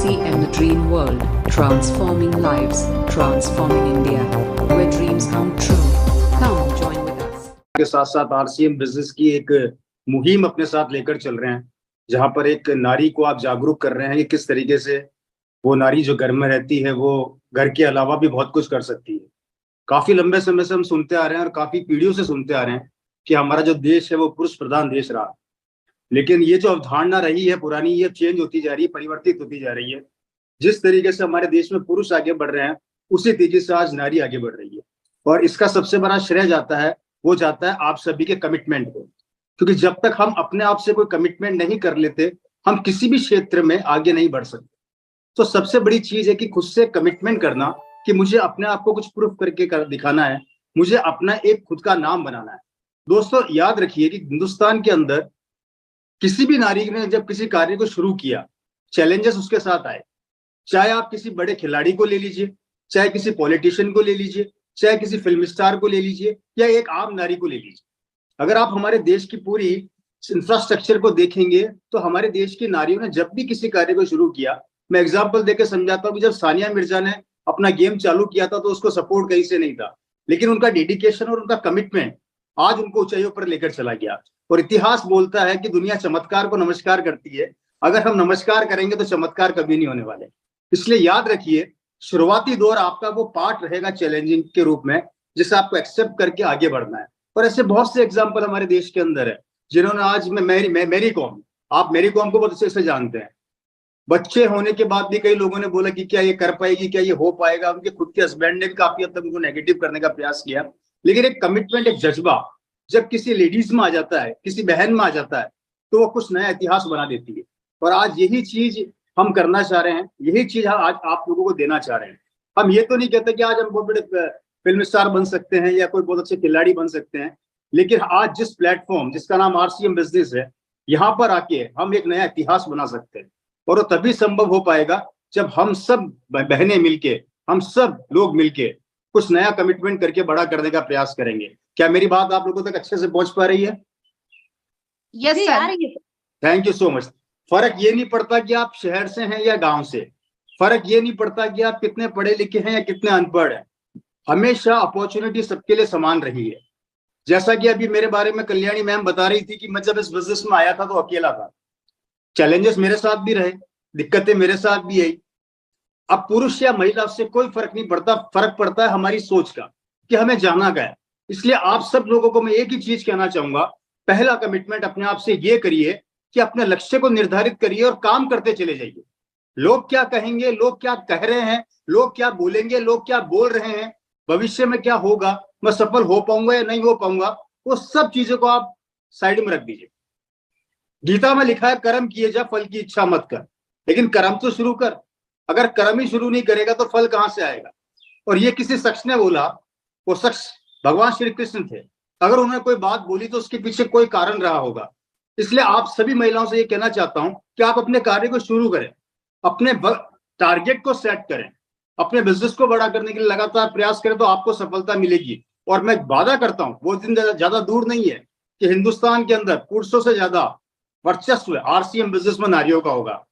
RCM The Dream World, transforming lives, transforming India, where dreams come true. Come join with us. के साथ साथ RCM business की एक मुहिम अपने साथ लेकर चल रहे हैं, जहां पर एक नारी को आप जागरूक कर रहे हैं कि किस तरीके से वो नारी जो घर में रहती है वो घर के अलावा भी बहुत कुछ कर सकती है। काफी लंबे समय से हम सुनते आ रहे हैं और काफी पीढ़ियों से सुनते आ रहे हैं कि हमारा जो देश है वो पुरुष प्रधान देश रहा, लेकिन ये जो अवधारणा रही है पुरानी, ये चेंज होती जा रही है, परिवर्तित होती जा रही है। जिस तरीके से हमारे देश में पुरुष आगे बढ़ रहे हैं उसी तेजी से आज नारी आगे बढ़ रही है, और इसका सबसे बड़ा श्रेय जाता है आप सभी के कमिटमेंट को, क्योंकि जब तक हम अपने आप से कोई कमिटमेंट नहीं कर लेते हम किसी भी क्षेत्र में आगे नहीं बढ़ सकते। तो सबसे बड़ी चीज है कि खुद से कमिटमेंट करना कि मुझे अपने आप को कुछ प्रूफ करके दिखाना है, मुझे अपना एक खुद का नाम बनाना है। दोस्तों याद रखिए कि हिंदुस्तान के अंदर किसी भी नारी ने जब किसी कार्य को शुरू किया, चैलेंजेस उसके साथ आए। चाहे आप किसी बड़े खिलाड़ी को ले लीजिए, चाहे किसी पॉलिटिशियन को ले लीजिए, चाहे किसी फिल्म स्टार को ले लीजिए, या एक आम नारी को ले लीजिए। अगर आप हमारे देश की पूरी इंफ्रास्ट्रक्चर को देखेंगे तो हमारे देश की नारियों ने जब भी किसी कार्य को शुरू किया, मैं एग्जाम्पल देकर समझाता हूँ कि जब सानिया मिर्जा ने अपना गेम चालू किया था तो उसको सपोर्ट कहीं से नहीं था, लेकिन उनका डेडिकेशन और उनका कमिटमेंट आज उनको ऊंचाइयों पर लेकर चला गया। और इतिहास बोलता है कि दुनिया चमत्कार को नमस्कार करती है, अगर हम नमस्कार करेंगे तो चमत्कार कभी नहीं होने वाले। इसलिए याद रखिए, शुरुआती दौर आपका वो पार्ट रहेगा चैलेंजिंग के रूप में, जिसे आपको एक्सेप्ट करके आगे बढ़ना है। और ऐसे बहुत से एग्जाम्पल हमारे देश के अंदर है जिन्होंने आज मेरी कॉम, आप मेरी कॉम को बहुत अच्छे से जानते हैं। बच्चे होने के बाद भी कई लोगों ने बोला कि क्या ये कर पाएगी, क्या ये हो पाएगा। उनके खुद के हस्बैंड ने भी काफी हद तक उनको नेगेटिव करने का प्रयास किया, लेकिन एक कमिटमेंट, एक जज्बा जब किसी लेडीज में आ जाता है, किसी बहन में आ जाता है, तो वो कुछ नया इतिहास बना देती है। और आज यही चीज हम करना चाह रहे हैं, यही चीज आज आप लोगों को देना चाह रहे हैं। हम ये तो नहीं कहते कि आज हम बहुत बड़े फिल्म स्टार बन सकते हैं या कोई बहुत अच्छे खिलाड़ी बन सकते हैं, लेकिन आज जिस प्लेटफॉर्म जिसका नाम आरसीएम बिजनेस है, यहाँ पर आके हम एक नया इतिहास बना सकते हैं। और वो तभी संभव हो पाएगा जब हम सब बहनें मिलके, हम सब लोग मिलके कुछ नया कमिटमेंट करके बड़ा करने का प्रयास करेंगे। क्या मेरी बात आप लोगों तक अच्छे से पहुंच पा रही है? Yes sir. Thank you so much. फर्क ये नहीं पड़ता कि आप शहर से हैं या गांव से, फर्क ये नहीं पड़ता कि आप कितने पढ़े लिखे हैं या कितने अनपढ़ हैं, हमेशा अपॉर्चुनिटी सबके लिए समान रही है। जैसा कि अभी मेरे बारे में कल्याणी मैम बता रही थी कि मैं जब इस बिजनेस में आया था तो अकेला था, चैलेंजेस मेरे साथ भी रहे, दिक्कतें मेरे साथ भी आई। अब पुरुष या महिला उससे कोई फर्क नहीं पड़ता, फर्क पड़ता है हमारी सोच का कि हमें जाना क्या है। इसलिए आप सब लोगों को मैं एक ही चीज कहना चाहूंगा, पहला कमिटमेंट अपने आप से ये करिए कि अपने लक्ष्य को निर्धारित करिए और काम करते चले जाइए। लोग क्या कहेंगे, लोग क्या कह रहे हैं, लोग क्या बोलेंगे, लोग क्या बोल रहे हैं, भविष्य में क्या होगा, मैं सफल हो पाऊंगा या नहीं हो पाऊंगा, वो सब चीजों को आप साइड में रख दीजिए। गीता में लिखा है कर्म किए जा फल की इच्छा मत कर, लेकिन कर्म तो शुरू कर। अगर कर्म ही शुरू नहीं करेगा तो फल कहां से आएगा? और ये किसी शख्स ने बोला, वो शख्स भगवान श्री कृष्ण थे। अगर उन्होंने कोई बात बोली तो उसके पीछे कोई कारण रहा होगा। इसलिए आप सभी महिलाओं से ये कहना चाहता हूं कि आप अपने कार्य को शुरू करें, अपने टारगेट को सेट करें, अपने बिजनेस को बड़ा करने के लिए लगातार प्रयास करें तो आपको सफलता मिलेगी। और मैं वादा करता हूं वो दिन ज्यादा दूर नहीं है कि हिंदुस्तान के अंदर पुरुषों से ज्यादा वर्चस्व आरसीएम बिजनेस में नारियों का होगा।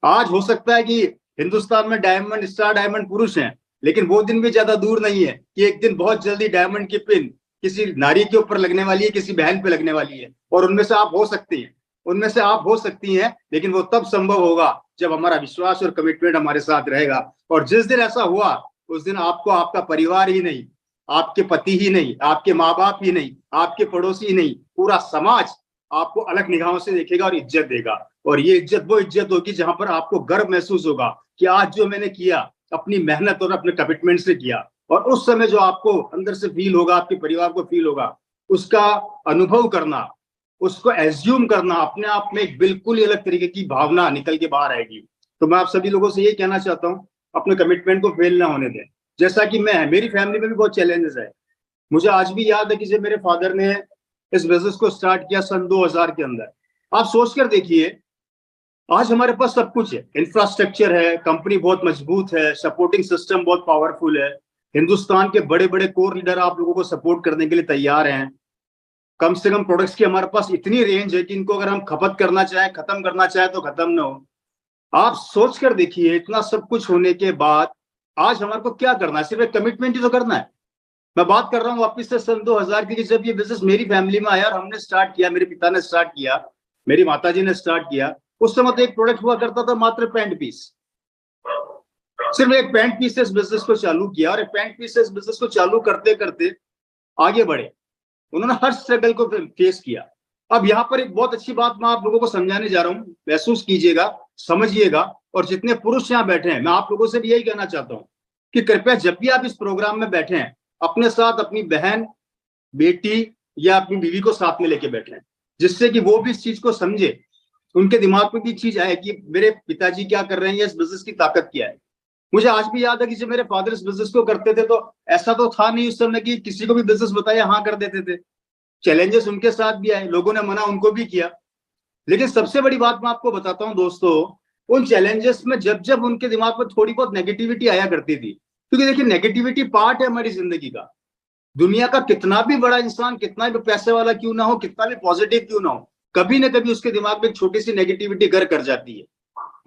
आज हो सकता है कि हिंदुस्तान में डायमंड, स्टार डायमंड पुरुष हैं, लेकिन वो दिन भी ज्यादा दूर नहीं है कि एक दिन बहुत जल्दी डायमंड की पिन किसी नारी के ऊपर लगने वाली है, किसी बहन पे लगने वाली है। और उनमें से आप हो सकती हैं, उनमें से आप हो सकती हैं, लेकिन वो तब संभव होगा जब हमारा विश्वास और कमिटमेंट हमारे साथ रहेगा। और जिस दिन ऐसा हुआ उस दिन आपको आपका परिवार ही नहीं, आपके पति ही नहीं, आपके माँ बाप ही नहीं, आपके पड़ोसी ही नहीं, पूरा समाज आपको अलग निगाहों से देखेगा और इज्जत देगा। और ये इज्जत वो इज्जत होगी जहां पर आपको गर्व महसूस होगा कि आज जो मैंने किया अपनी मेहनत और अपने कमिटमेंट से किया। और उस समय जो आपको अंदर से फील होगा, आपके परिवार को फील होगा, उसका अनुभव करना, उसको एज्यूम करना, अपने आप में एक बिल्कुल ही अलग तरीके की भावना निकल के बाहर आएगी। तो मैं आप सभी लोगों से ये कहना चाहता हूँ, अपने कमिटमेंट को फेल ना होने दें। जैसा कि मेरी फैमिली में भी बहुत चैलेंजेस है। मुझे आज भी याद है कि जब मेरे फादर ने इस बिजनेस को स्टार्ट किया सन 2000 के अंदर, आप सोच कर देखिए आज हमारे पास सब कुछ है, इंफ्रास्ट्रक्चर है, कंपनी बहुत मजबूत है, सपोर्टिंग सिस्टम बहुत पावरफुल है, हिंदुस्तान के बड़े बड़े कोर लीडर आप लोगों को सपोर्ट करने के लिए तैयार हैं। कम से कम प्रोडक्ट्स की हमारे पास इतनी रेंज है कि इनको अगर हम खपत करना चाहें, खत्म करना चाहें तो खत्म ना हो। आप सोच कर देखिए, इतना सब कुछ होने के बाद आज हमारे को क्या करना है? सिर्फ एक कमिटमेंट ही तो करना है। मैं बात कर रहा हूँ वापिस से सन 2000 की, जब ये बिजनेस मेरी फैमिली में आया और हमने स्टार्ट किया, मेरे पिता ने स्टार्ट किया, मेरी माताजी ने स्टार्ट किया। उस समय तो एक प्रोडक्ट हुआ करता था मात्र पैंट पीस। सिर्फ एक पैंट पीस से इस बिजनेस को चालू किया और एक पैंट पीस से इस बिजनेस को चालू करते करते आगे बढ़े। उन्होंने हर स्ट्रगल को फेस किया। अब यहाँ पर एक बहुत अच्छी बात मैं आप लोगों को समझाने जा रहा हूँ, महसूस कीजिएगा, समझिएगा। और जितने पुरुष यहाँ बैठे हैं, मैं आप लोगों से भी यही कहना चाहता हूँ कि कृपया जब भी आप इस प्रोग्राम में बैठे हैं, अपने साथ अपनी बहन, बेटी या अपनी बीवी को साथ में लेके बैठे, जिससे कि वो भी इस चीज को समझे, उनके दिमाग में भी चीज आए कि मेरे पिताजी क्या कर रहे हैं, इस बिजनेस की ताकत क्या है। मुझे आज भी याद है कि जब मेरे फादर इस बिजनेस को करते थे तो ऐसा तो था नहीं उस समय कि किसी को भी बिजनेस बताया हाँ कर देते थे। चैलेंजेस उनके साथ भी आए, लोगों ने मना उनको भी किया। लेकिन सबसे बड़ी बात मैं आपको बताता हूं दोस्तों, उन चैलेंजेस में जब जब उनके दिमाग में थोड़ी बहुत नेगेटिविटी आया करती थी, क्योंकि देखिए नेगेटिविटी पार्ट है हमारी जिंदगी का। दुनिया का कितना भी बड़ा इंसान, कितना भी पैसे वाला क्यों ना हो, कितना भी पॉजिटिव क्यों ना हो, कभी ना कभी उसके दिमाग में एक छोटी सी नेगेटिविटी घर कर जाती है।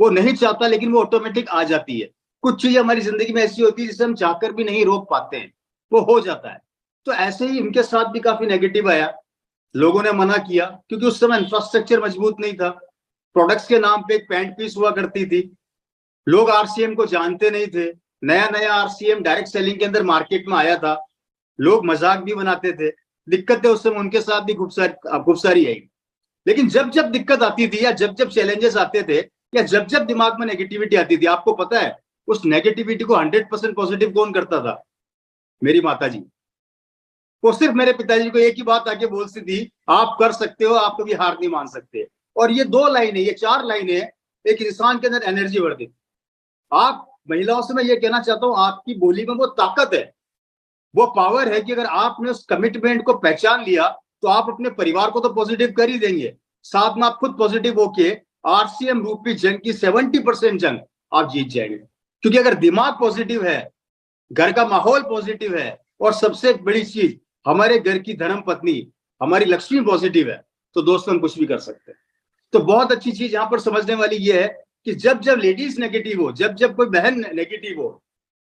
वो नहीं चाहता लेकिन वो ऑटोमेटिक आ जाती है। कुछ चीजें हमारी जिंदगी में ऐसी होती है जिसे हम चाहकर भी नहीं रोक पाते हैं, वो हो जाता है। तो ऐसे ही इनके साथ भी काफी नेगेटिव आया, लोगों ने मना किया, क्योंकि उस समय इंफ्रास्ट्रक्चर मजबूत नहीं था। प्रोडक्ट्स के नाम पे एक पैंट पीस हुआ करती थी, लोग आरसीएम को जानते नहीं थे, नया नया आरसीएम डायरेक्ट सेलिंग के अंदर मार्केट में आया था, लोग मजाक भी बनाते थे। दिक्कतें उस समय उनके साथ भी खूब सारी आई। लेकिन जब जब दिक्कत आती थी या जब जब चैलेंजेस आते थे या जब जब दिमाग में नेगेटिविटी आती थी, आपको पता है उस नेगेटिविटी को 100% पॉजिटिव कौन करता था? मेरी माताजी। वो सिर्फ मेरे पिताजी को एक ही बात आके बोलती थी, आप कर सकते हो, आप कभी हार नहीं मान सकते। और ये 2 लाइनें, ये 4 लाइनें एक इंसान के अंदर एनर्जी भर देती। आप महिलाओं से मैं ये कहना चाहता हूं, आपकी बोली में वो ताकत है, वो पावर है कि अगर आपने उस कमिटमेंट को पहचान लिया तो आप अपने परिवार को तो पॉजिटिव कर ही देंगे, साथ में आप खुद पॉजिटिव होके आरसीएम रूपी जंग की 70% जंग आप जीत जाएंगे। क्योंकि अगर दिमाग पॉजिटिव है, घर का माहौल पॉजिटिव है, और सबसे बड़ी चीज हमारे घर की धर्म पत्नी हमारी लक्ष्मी पॉजिटिव है, तो दोस्तों हम कुछ भी कर सकते हैं। तो बहुत अच्छी चीज यहाँ पर समझने वाली ये है कि जब जब लेडीज नेगेटिव हो, जब जब कोई बहन नेगेटिव हो,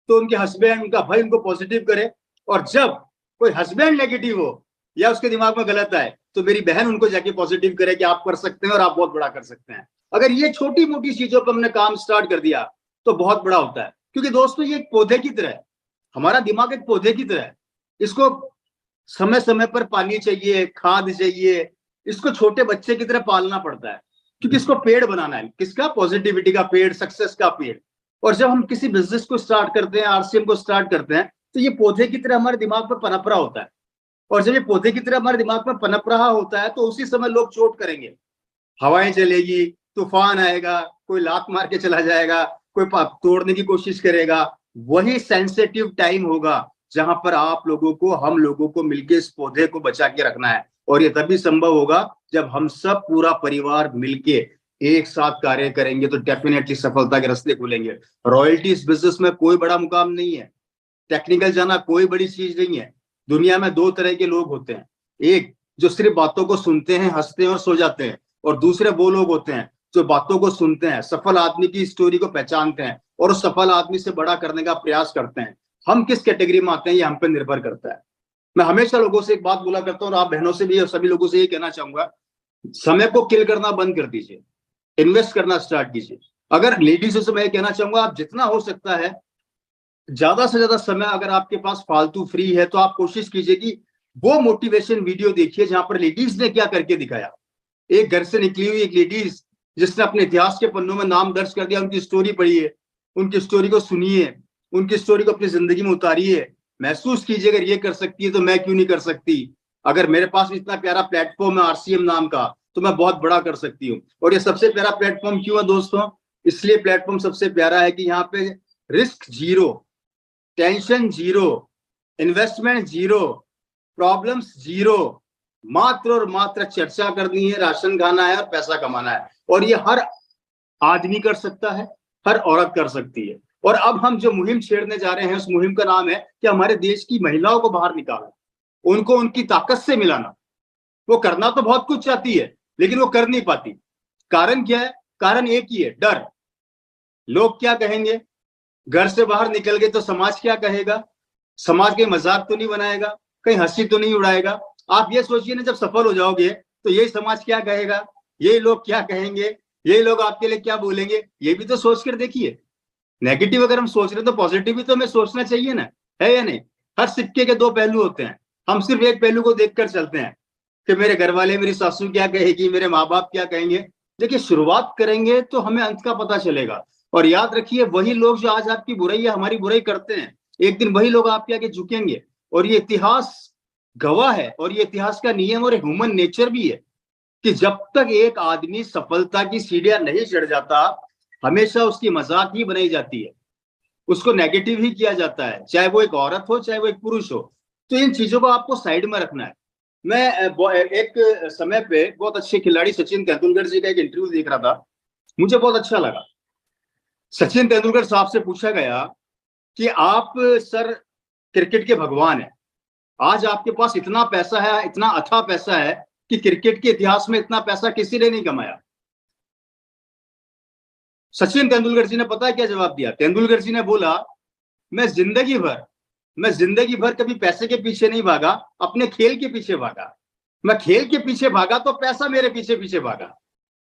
तो उनके हस्बैंड, उनका भाई उनको पॉजिटिव करे। और जब कोई हस्बैंड नेगेटिव हो या उसके दिमाग में गलत आए, तो मेरी बहन उनको जाके पॉजिटिव करे कि आप कर सकते हैं और आप बहुत बड़ा कर सकते हैं। अगर ये छोटी मोटी चीजों पर हमने काम स्टार्ट कर दिया तो बहुत बड़ा होता है। क्योंकि दोस्तों ये एक पौधे की तरह है, हमारा दिमाग एक पौधे की तरह है। इसको समय समय पर पानी चाहिए, खाद चाहिए, इसको छोटे बच्चे की तरह पालना पड़ता है, क्योंकि इसको पेड़ बनाना है। किसका? पॉजिटिविटी का पेड़, सक्सेस का पेड़। और जब हम किसी बिजनेस को स्टार्ट करते हैं, आरसीएम को स्टार्ट करते हैं, तो ये पौधे की तरह हमारे दिमाग में पनप रहा होता है। और जब ये पौधे की तरह हमारे दिमाग में पनप रहा होता है, तो उसी समय लोग चोट करेंगे, हवाएं चलेगी, तूफान आएगा, कोई लात मार के चला जाएगा, कोई तोड़ने की कोशिश करेगा। वही सेंसिटिव टाइम होगा जहां पर आप लोगों को, हम लोगों को मिलकर इस पौधे को बचा के रखना है। और ये तभी संभव होगा जब हम सब पूरा परिवार मिलके एक साथ कार्य करेंगे, तो डेफिनेटली सफलता के रास्ते खुलेंगे। रॉयल्टी इस बिजनेस में कोई बड़ा मुकाम नहीं है, टेक्निकल जाना कोई बड़ी चीज नहीं है। दुनिया में 2 तरह के लोग होते हैं, एक जो सिर्फ बातों को सुनते हैं, हंसते हैं और सो जाते हैं, और दूसरे वो लोग होते हैं जो बातों को सुनते हैं, सफल आदमी की स्टोरी को पहचानते हैं और उस सफल आदमी से बड़ा करने का प्रयास करते हैं। हम किस कैटेगरी में आते हैं ये हम पे निर्भर करता है। मैं हमेशा लोगों से एक बात बोला करता हूँ, और आप बहनों से भी और सभी लोगों से ये कहना चाहूंगा, समय को किल करना बंद कर दीजिए, इन्वेस्ट करना स्टार्ट कीजिए। अगर लेडीज से मैं कहना चाहूंगा, आप जितना हो सकता है ज्यादा से ज्यादा समय अगर आपके पास फालतू फ्री है, तो आप कोशिश कीजिए कि वो मोटिवेशन वीडियो देखिए जहां पर लेडीज ने क्या करके दिखाया। एक घर से निकली हुई एक लेडीज जिसने अपने इतिहास के पन्नों में नाम दर्ज कर दिया, उनकी स्टोरी पढ़िए, उनकी स्टोरी को सुनिए, उनकी स्टोरी को अपनी जिंदगी में उतारिए, महसूस कीजिए अगर ये कर सकती है तो मैं क्यों नहीं कर सकती। अगर मेरे पास इतना प्यारा प्लेटफॉर्म है आरसीएम नाम का, तो मैं बहुत बड़ा कर सकती हूँ। और ये सबसे प्यारा प्लेटफॉर्म क्यों है दोस्तों? इसलिए प्लेटफॉर्म सबसे प्यारा है कि यहाँ पे risk zero, tension zero, investment zero, problems zero, मात्र और मात्र चर्चा करनी है, राशन खाना है और पैसा कमाना है। और ये हर आदमी कर सकता है, हर औरत कर सकती है। और अब हम जो मुहिम छेड़ने जा रहे हैं, उस मुहिम का नाम है कि हमारे देश की महिलाओं को बाहर निकालना, उनको उनकी ताकत से मिलाना। वो करना तो बहुत कुछ चाहती है लेकिन वो कर नहीं पाती। कारण क्या है? कारण एक ही है, डर। लोग क्या कहेंगे, घर से बाहर निकल गए तो समाज क्या कहेगा, समाज के मजाक तो नहीं बनाएगा, कहीं हंसी तो नहीं उड़ाएगा। आप ये सोचिए ना, जब सफल हो जाओगे तो यही समाज क्या कहेगा, यही लोग क्या कहेंगे, यही लोग आपके लिए क्या बोलेंगे, ये भी तो सोच कर देखिए। नेगेटिव अगर हम सोच रहे हैं तो पॉजिटिव भी तो हमें सोचना चाहिए ना, है या नहीं। हर सिक्के के दो पहलू होते हैं, हम सिर्फ एक पहलू को देखकर चलते हैं कि मेरे घर वाले, मेरी सासू क्या कहेगी, मेरे माँ बाप क्या कहेंगे। देखिए, शुरुआत करेंगे तो हमें अंत का पता चलेगा। और याद रखिए, वही लोग जो आज आपकी बुराई या हमारी बुराई करते हैं, एक दिन वही लोग आपके आगे झुकेंगे। और ये इतिहास गवाह है, और ये इतिहास का नियम और ह्यूमन नेचर भी है कि जब तक एक आदमी सफलता की सीढ़ियां नहीं चढ़ जाता, हमेशा उसकी मजाक ही बनाई जाती है, उसको नेगेटिव ही किया जाता है, चाहे वो एक औरत हो चाहे वो एक पुरुष हो। तो इन चीजों को आपको साइड में रखना है। मैं एक समय पे बहुत अच्छे खिलाड़ी सचिन तेंदुलकर जी का एक इंटरव्यू देख रहा था, मुझे बहुत अच्छा लगा। सचिन तेंदुलकर साहब से पूछा गया कि आप सर क्रिकेट के भगवान हैं, आज आपके पास इतना पैसा है, इतना अथाह पैसा है कि क्रिकेट के इतिहास में इतना पैसा किसी ने नहीं कमाया। सचिन तेंदुलकर जी ने पता है क्या जवाब दिया? तेंदुलकर जी ने बोला, मैं जिंदगी भर कभी पैसे के पीछे नहीं भागा, अपने खेल के पीछे भागा। मैं खेल के पीछे भागा तो पैसा मेरे पीछे पीछे भागा।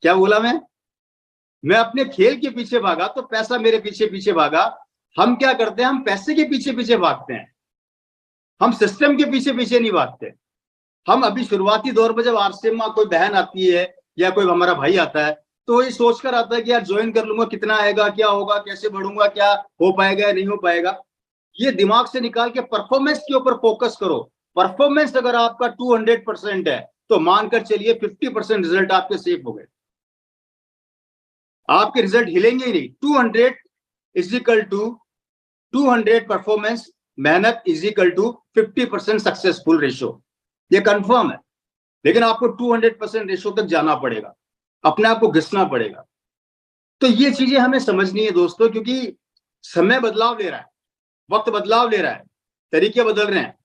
क्या बोला मैं अपने खेल के पीछे भागा तो पैसा मेरे पीछे पीछे भागा। हम क्या करते हैं, हम पैसे के पीछे पीछे भागते हैं, हम सिस्टम के पीछे पीछे नहीं भागते। हम अभी शुरुआती दौर में जब आरसीएम में कोई बहन आती है या कोई हमारा भाई आता है, तो ये सोचकर आता है कि यार ज्वाइन कर लूंगा, कितना आएगा, क्या होगा, कैसे बढ़ूंगा, क्या हो पाएगा या नहीं हो पाएगा। ये दिमाग से निकाल के परफॉर्मेंस के ऊपर फोकस करो। परफॉर्मेंस अगर आपका 200% है तो मानकर चलिए 50% रिजल्ट आपके सेफ हो गए, आपके रिजल्ट हिलेंगे ही नहीं। 200 इज इक्वल टू 200 परफॉर्मेंस, मेहनत is equal to 50% successful ratio, ये कंफर्म है। लेकिन आपको 200% रेशो तक जाना पड़ेगा, अपने आप को घिसना पड़ेगा। तो ये चीजें हमें समझनी है दोस्तों, क्योंकि समय बदलाव ले रहा है, वक्त बदलाव ले रहा है, तरीके बदल रहे हैं।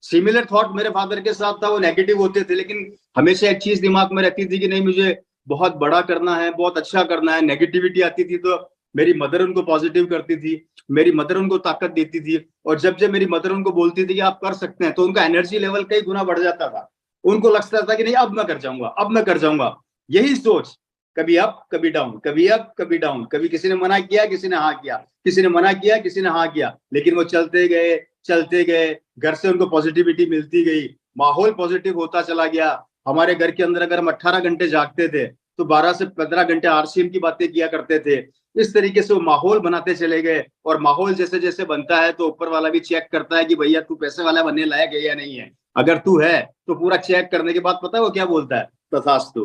सिमिलर थॉट मेरे फादर के साथ था, वो नेगेटिव होते थे, लेकिन हमेशा एक चीज दिमाग में रहती थी कि नहीं, मुझे बहुत बड़ा करना है, बहुत अच्छा करना है। नेगेटिविटी आती थी तो मेरी मदर उनको पॉजिटिव करती थी, मेरी मदर उनको ताकत देती थी। और जब जब मेरी मदर उनको बोलती थी कि आप कर सकते हैं, तो उनका एनर्जी लेवल कई गुना बढ़ जाता था। उनको लगता था कि नहीं, अब मैं कर जाऊंगा, अब मैं कर जाऊंगा। यही सोच, कभी अप कभी डाउन, कभी अप कभी डाउन, कभी किसी ने मना किया, किसी ने हाँ किया, किसी ने मना किया, किसी ने हाँ किया, लेकिन वो चलते गए चलते गए। घर से उनको पॉजिटिविटी मिलती गई, माहौल पॉजिटिव होता चला गया। हमारे घर के अंदर अगर हम 18 घंटे जागते थे तो 12 से 15 घंटे आरसीएम की बातें किया करते थे। इस तरीके से वो माहौल बनाते चले गए, और माहौल जैसे जैसे बनता है तो ऊपर वाला भी चेक करता है कि भैया तू पैसे वाला बनने लायक है या नहीं है। अगर तू है तो पूरा चेक करने के बाद पता है वो क्या बोलता है? तथास्तु,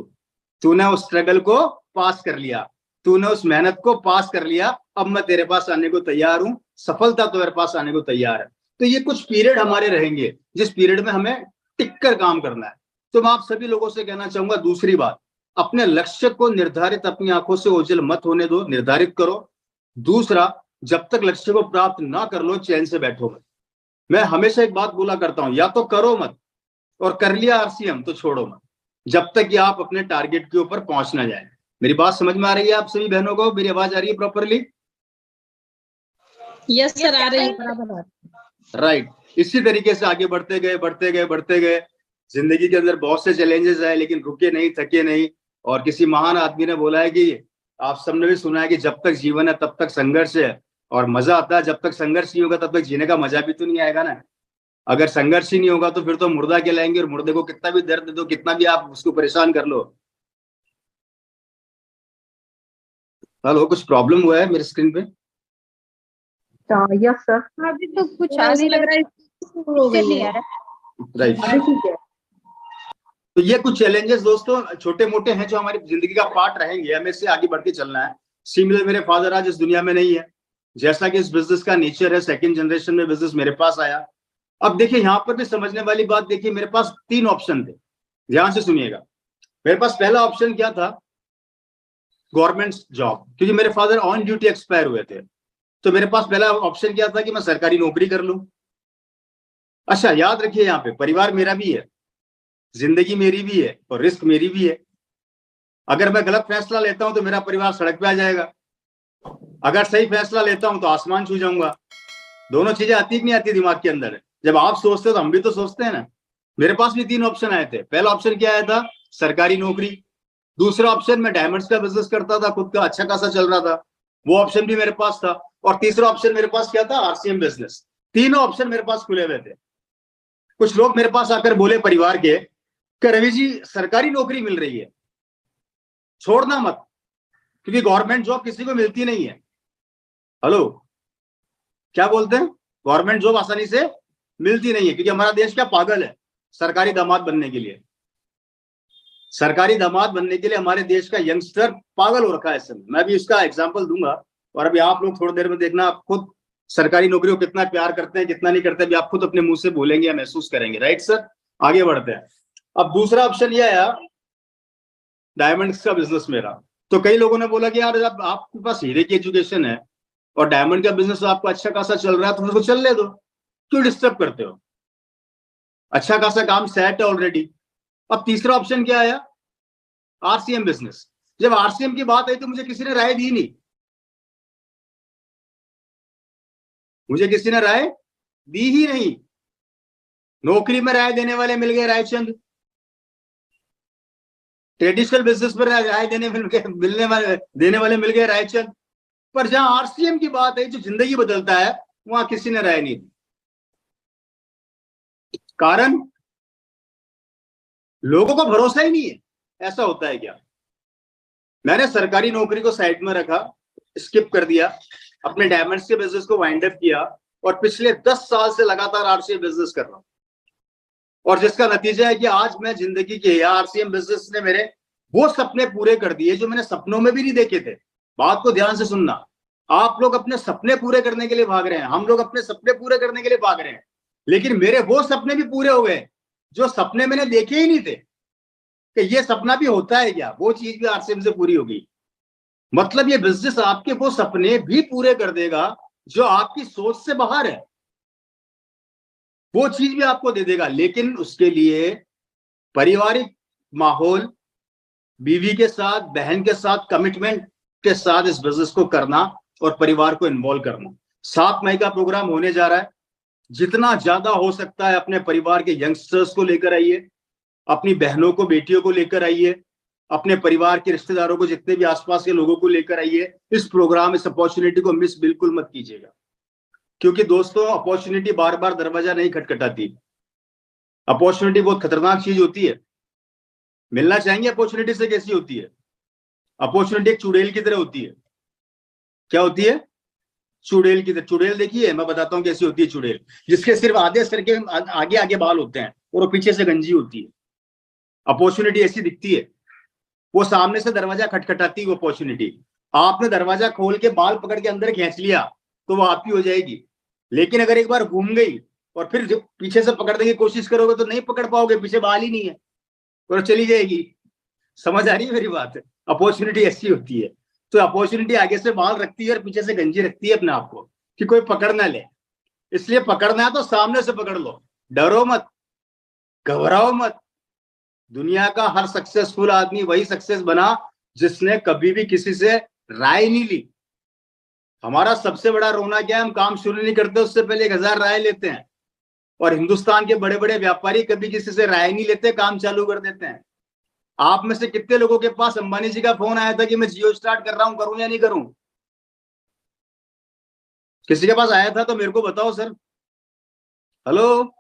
तूने उस स्ट्रगल को पास कर लिया, तूने उस मेहनत को पास कर लिया, अब मैं तेरे पास आने को तैयार हूं, सफलता तेरे पास आने को तैयार है। तो ये कुछ पीरियड हमारे रहेंगे जिस पीरियड में हमें टिक कर काम करना है। तो मैं आप सभी लोगों से कहना चाहूंगा, दूसरी बात, अपने लक्ष्य को निर्धारित अपनी आंखों से ओझल मत होने दो, निर्धारित करो। दूसरा, जब तक लक्ष्य को प्राप्त ना कर लो, चैन से बैठो मत। मैं हमेशा एक बात बोला करता हूं, या तो करो मत, और कर लिया आरसीएम तो छोड़ो मत, जब तक कि आप अपने टारगेट के ऊपर पहुंच ना जाए। मेरी बात समझ में आ रही है आप सभी बहनों को? मेरी आवाज आ रही है प्रॉपरली? यस सर, आ रही है। राइट। इसी तरीके से आगे बढ़ते गए बढ़ते गए बढ़ते गए। जिंदगी के अंदर बहुत से चैलेंजेस आए, लेकिन रुके नहीं, थके नहीं। और किसी महान आदमी ने बोला है कि आप सबने भी सुना है कि जब तक जीवन है तब तक संघर्ष है, और मजा आता है। जब तक संघर्ष नहीं होगा तब तक जीने का मजा भी तो नहीं आएगा ना। अगर संघर्ष ही नहीं होगा तो फिर तो मुर्दा कहलाएंगे, और मुर्दे को कितना भी दर्द दो, कितना भी आप उसको परेशान कर लो। हेलो, कुछ प्रॉब्लम हुआ है मेरे स्क्रीन पे? यस सर, अभी तो कुछ आ नहीं लग रहा है, नहीं आ रहा। राइट। ठीक है। तो ये कुछ चैलेंजेस दोस्तों छोटे मोटे हैं जो हमारी जिंदगी का पार्ट रहेंगे, हमें से आगे बढ़ के चलना है। सिमिलर मेरे फादर आज इस दुनिया में नहीं है, जैसा कि इस बिजनेस का नेचर है, सेकंड जनरेशन में बिजनेस मेरे पास आया। अब देखिए, यहाँ पर भी समझने वाली बात, देखिए मेरे पास 3 ऑप्शन थे, ध्यान से सुनिएगा। मेरे पास पहला ऑप्शन क्या था? गवर्नमेंट जॉब, क्योंकि मेरे फादर ऑन ड्यूटी एक्सपायर हुए थे। तो मेरे पास पहला ऑप्शन क्या था कि मैं सरकारी नौकरी कर लूं। अच्छा, याद रखिए, यहाँ पे परिवार मेरा भी है, जिंदगी मेरी भी है, और रिस्क मेरी भी है। अगर मैं गलत फैसला लेता हूं तो मेरा परिवार सड़क पे आ जाएगा। अगर सही फैसला लेता हूं तो आसमान छू जाऊंगा। दोनों चीजें आती कि नहीं आती दिमाग के अंदर? जब आप सोचते हो तो हम भी तो सोचते हैं ना। मेरे पास भी 3 ऑप्शन आए थे। पहला ऑप्शन क्या आया था? सरकारी नौकरी। दूसरा ऑप्शन मैं डायमंड्स का बिजनेस करता था, खुद का अच्छा खासा चल रहा था, वो ऑप्शन भी मेरे पास था। और तीसरा ऑप्शन मेरे पास क्या था? RCM business. तीनों ऑप्शन मेरे पास खुले हुए थे। कुछ लोग मेरे पास आकर बोले परिवार के कि रवि जी सरकारी नौकरी मिल रही है, छोड़ना मत, क्योंकि गवर्नमेंट जॉब किसी को मिलती नहीं है। हेलो, क्या बोलते हैं? गवर्नमेंट जॉब आसानी से मिलती नहीं है, क्योंकि हमारा देश क्या पागल है सरकारी दामाद बनने के लिए। सरकारी दामाद बनने के लिए हमारे देश का यंगस्टर पागल हो रखा है इस समय। मैं भी इसका एग्जांपल दूंगा, और अभी आप लोग थोड़ी देर में देखना, आप खुद सरकारी नौकरी को कितना प्यार करते हैं कितना नहीं करते, अभी आप खुद अपने मुंह से बोलेंगे या महसूस करेंगे। राइट सर, आगे बढ़ते हैं। अब दूसरा ऑप्शन यह आया डायमंड्स का बिजनेस मेरा। तो कई लोगों ने बोला कि यार जब आपके पास हीरे की एजुकेशन है और डायमंड का बिजनेस आपको अच्छा खासा चल रहा है तो उसको चल ले दो, क्यों डिस्टर्ब करते हो? अच्छा खासा काम सेट है ऑलरेडी। अब तीसरा ऑप्शन क्या आया? RCM business. जब आरसीएम की बात आई तो मुझे किसी ने राय दी नहीं, मुझे किसी ने राय दी ही नहीं। नौकरी में राय देने वाले मिल गए रायचंद, ट्रेडिशनल बिजनेस पर राय देने देने वाले मिल गए रायचंद, पर जहां आरसीएम की बात है जो जिंदगी बदलता है वहां किसी ने राय नहीं दी। कारण लोगों को भरोसा ही नहीं है। ऐसा होता है क्या? मैंने सरकारी नौकरी को साइड में रखा, स्किप कर दिया, अपने डायमंड्स के बिजनेस को वाइंड अप किया और पिछले 10 साल से लगातार आरसीएम बिजनेस कर रहा हूं। और जिसका नतीजा है कि आज मैं जिंदगी के आरसीएम बिजनेस ने मेरे वो सपने पूरे कर दिए जो मैंने सपनों में भी नहीं देखे थे। बात को ध्यान से सुनना, आप लोग अपने सपने पूरे करने के लिए भाग रहे हैं, हम लोग अपने सपने पूरे करने के लिए भाग रहे हैं, लेकिन मेरे वो सपने भी पूरे हो गए जो सपने मैंने देखे ही नहीं थे कि ये सपना भी होता है क्या। वो चीज भी आरसीएम से पूरी हो गई। मतलब ये बिजनेस आपके वो सपने भी पूरे कर देगा जो आपकी सोच से बाहर है, वो चीज भी आपको दे देगा। लेकिन उसके लिए पारिवारिक माहौल, बीवी के साथ, बहन के साथ कमिटमेंट के साथ इस बिजनेस को करना और परिवार को इन्वॉल्व करना। 7 मई का प्रोग्राम होने जा रहा है। जितना ज्यादा हो सकता है अपने परिवार के यंगस्टर्स को लेकर आइए, अपनी बहनों को, बेटियों को लेकर आइए, अपने परिवार के रिश्तेदारों को, जितने भी आसपास के लोगों को लेकर आइए। इस प्रोग्राम, इस अपॉर्चुनिटी को मिस बिल्कुल मत कीजिएगा, क्योंकि दोस्तों अपॉर्चुनिटी बार बार दरवाजा नहीं खटखटाती। अपॉर्चुनिटी बहुत खतरनाक चीज होती है। मिलना चाहेंगे अपॉर्चुनिटी से कैसी होती है? अपॉर्चुनिटी एक चुड़ैल की तरह होती है। क्या होती है? चुड़ैल की तरह। चुड़ैल देखिए, मैं बताता हूँ कैसी होती है चुड़ैल, जिसके सिर्फ आधे सर के आगे आगे बाल होते हैं और वो पीछे से गंजी होती है। अपॉर्चुनिटी ऐसी दिखती है, वो सामने से दरवाजा खटखटाती है। वो अपॉर्चुनिटी आपने दरवाजा खोल के बाल पकड़ के अंदर खींच लिया तो वो आपकी हो जाएगी, लेकिन अगर एक बार घूम गई और फिर पीछे से पकड़ने की कोशिश करोगे तो नहीं पकड़ पाओगे, पीछे बाल ही नहीं है और चली जाएगी। समझ आ रही है मेरी बात? अपॉर्चुनिटी ऐसी होती है। तो अपॉर्चुनिटी आगे से बाल रखती है और पीछे से गंजी रखती है अपने आप को कि कोई पकड़ ना ले। इसलिए पकड़ना है तो सामने से पकड़ लो, डरो मत, घबराओ मत। दुनिया का हर सक्सेसफुल आदमी वही सक्सेस बना जिसने कभी भी किसी से राय नहीं ली। हमारा सबसे बड़ा रोना क्या है? हम काम शुरू नहीं करते उससे पहले 1000 राय लेते हैं। और हिंदुस्तान के बड़े बड़े व्यापारी कभी किसी से राय नहीं लेते, काम चालू कर देते हैं। आप में से कितने लोगों के पास अंबानी जी का फोन आया था कि मैं जियो स्टार्ट कर रहा हूं, करूं या नहीं करूं? किसी के पास आया था तो मेरे को बताओ सर। हेलो,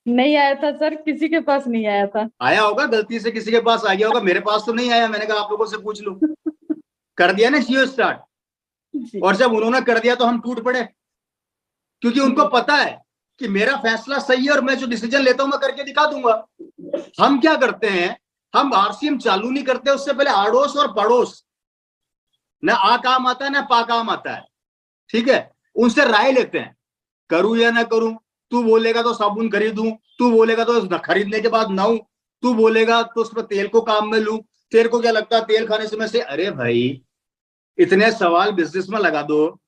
नहीं आया था सर, किसी के पास नहीं आया था। आया होगा, गलती से किसी के पास आ गया होगा, मेरे पास तो नहीं आया। मैंने कहा आप लोगों से पूछ लूं। कर दिया ना जियो स्टार्ट, जी। और जब उन्होंने कर दिया तो हम टूट पड़े, क्योंकि उनको पता है कि मेरा फैसला सही है और मैं जो डिसीजन लेता हूं मैं करके दिखा दूंगा। हम क्या करते हैं? हम आरसीएम चालू नहीं करते उससे पहले आड़ोस और पड़ोस, ना आ काम आता है ना पा काम आता है, ठीक है, उनसे राय लेते हैं, करूं या ना करूं। तू बोलेगा तो साबुन खरीदूं, तू बोलेगा तो खरीदने के बाद नहाऊं, तू बोलेगा तो उस पर तेल को काम में लूं, तेरे को क्या लगता है तेल खाने से मैं से। अरे भाई, इतने सवाल बिजनेस में लगा दो,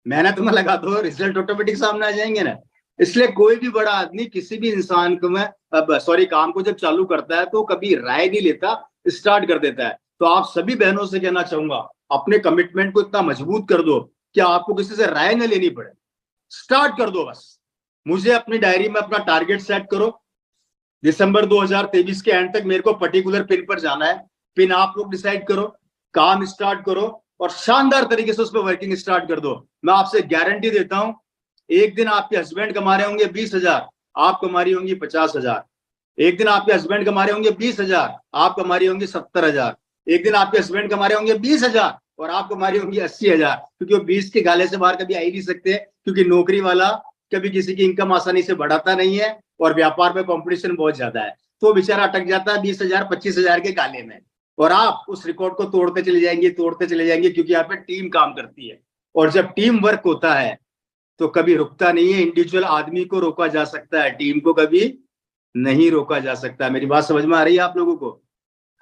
मेहनत में लगा दो, रिजल्ट ऑटोमेटिक सामने आ जाएंगे ना। इसलिए कोई भी बड़ा आदमी किसी भी इंसान को काम को जब चालू करता है तो कभी राय नहीं लेता, स्टार्ट कर देता है। तो आप सभी बहनों से कहना चाहूंगा, अपने कमिटमेंट को इतना मजबूत कर दो कि आपको किसी से राय न लेनी पड़े। स्टार्ट कर दो बस। मुझे अपनी डायरी में अपना टारगेट सेट करो, दिसंबर 2023 के एंड तक मेरे को पर्टिकुलर पिन पर जाना है। पिन आप लोग डिसाइड करो, काम स्टार्ट करो और शानदार तरीके से उस पर वर्किंग स्टार्ट कर दो। मैं आपसे गारंटी देता हूं, एक दिन आपके हस्बैंड कमा रहे होंगे 20,000, आप कमा रही होंगी 50,000। एक दिन आपके हस्बैंड कमा रहे होंगे 20,000, आप कमा रही होंगी 70,000। एक दिन आपके हस्बैंड कमा रहे होंगे 20,000 और आप कमा रही होंगी 80,000, क्योंकि वो 20 के गाले से बाहर कभी आ ही नहीं सकते, क्योंकि नौकरी वाला कभी किसी की इनकम आसानी से बढ़ाता नहीं है और व्यापार में कंपटीशन बहुत ज्यादा है, तो बेचारा अटक जाता है 20,000 25,000 के गाले में। और आप उस रिकॉर्ड को तोड़ते चले जाएंगे, क्योंकि यहाँ पे टीम काम करती है। और जब टीम वर्क होता है तो कभी रुकता नहीं है। इंडिविजुअल आदमी को रोका जा सकता है, टीम को कभी नहीं रोका जा सकता। मेरी बात समझ में आ रही है आप लोगों को?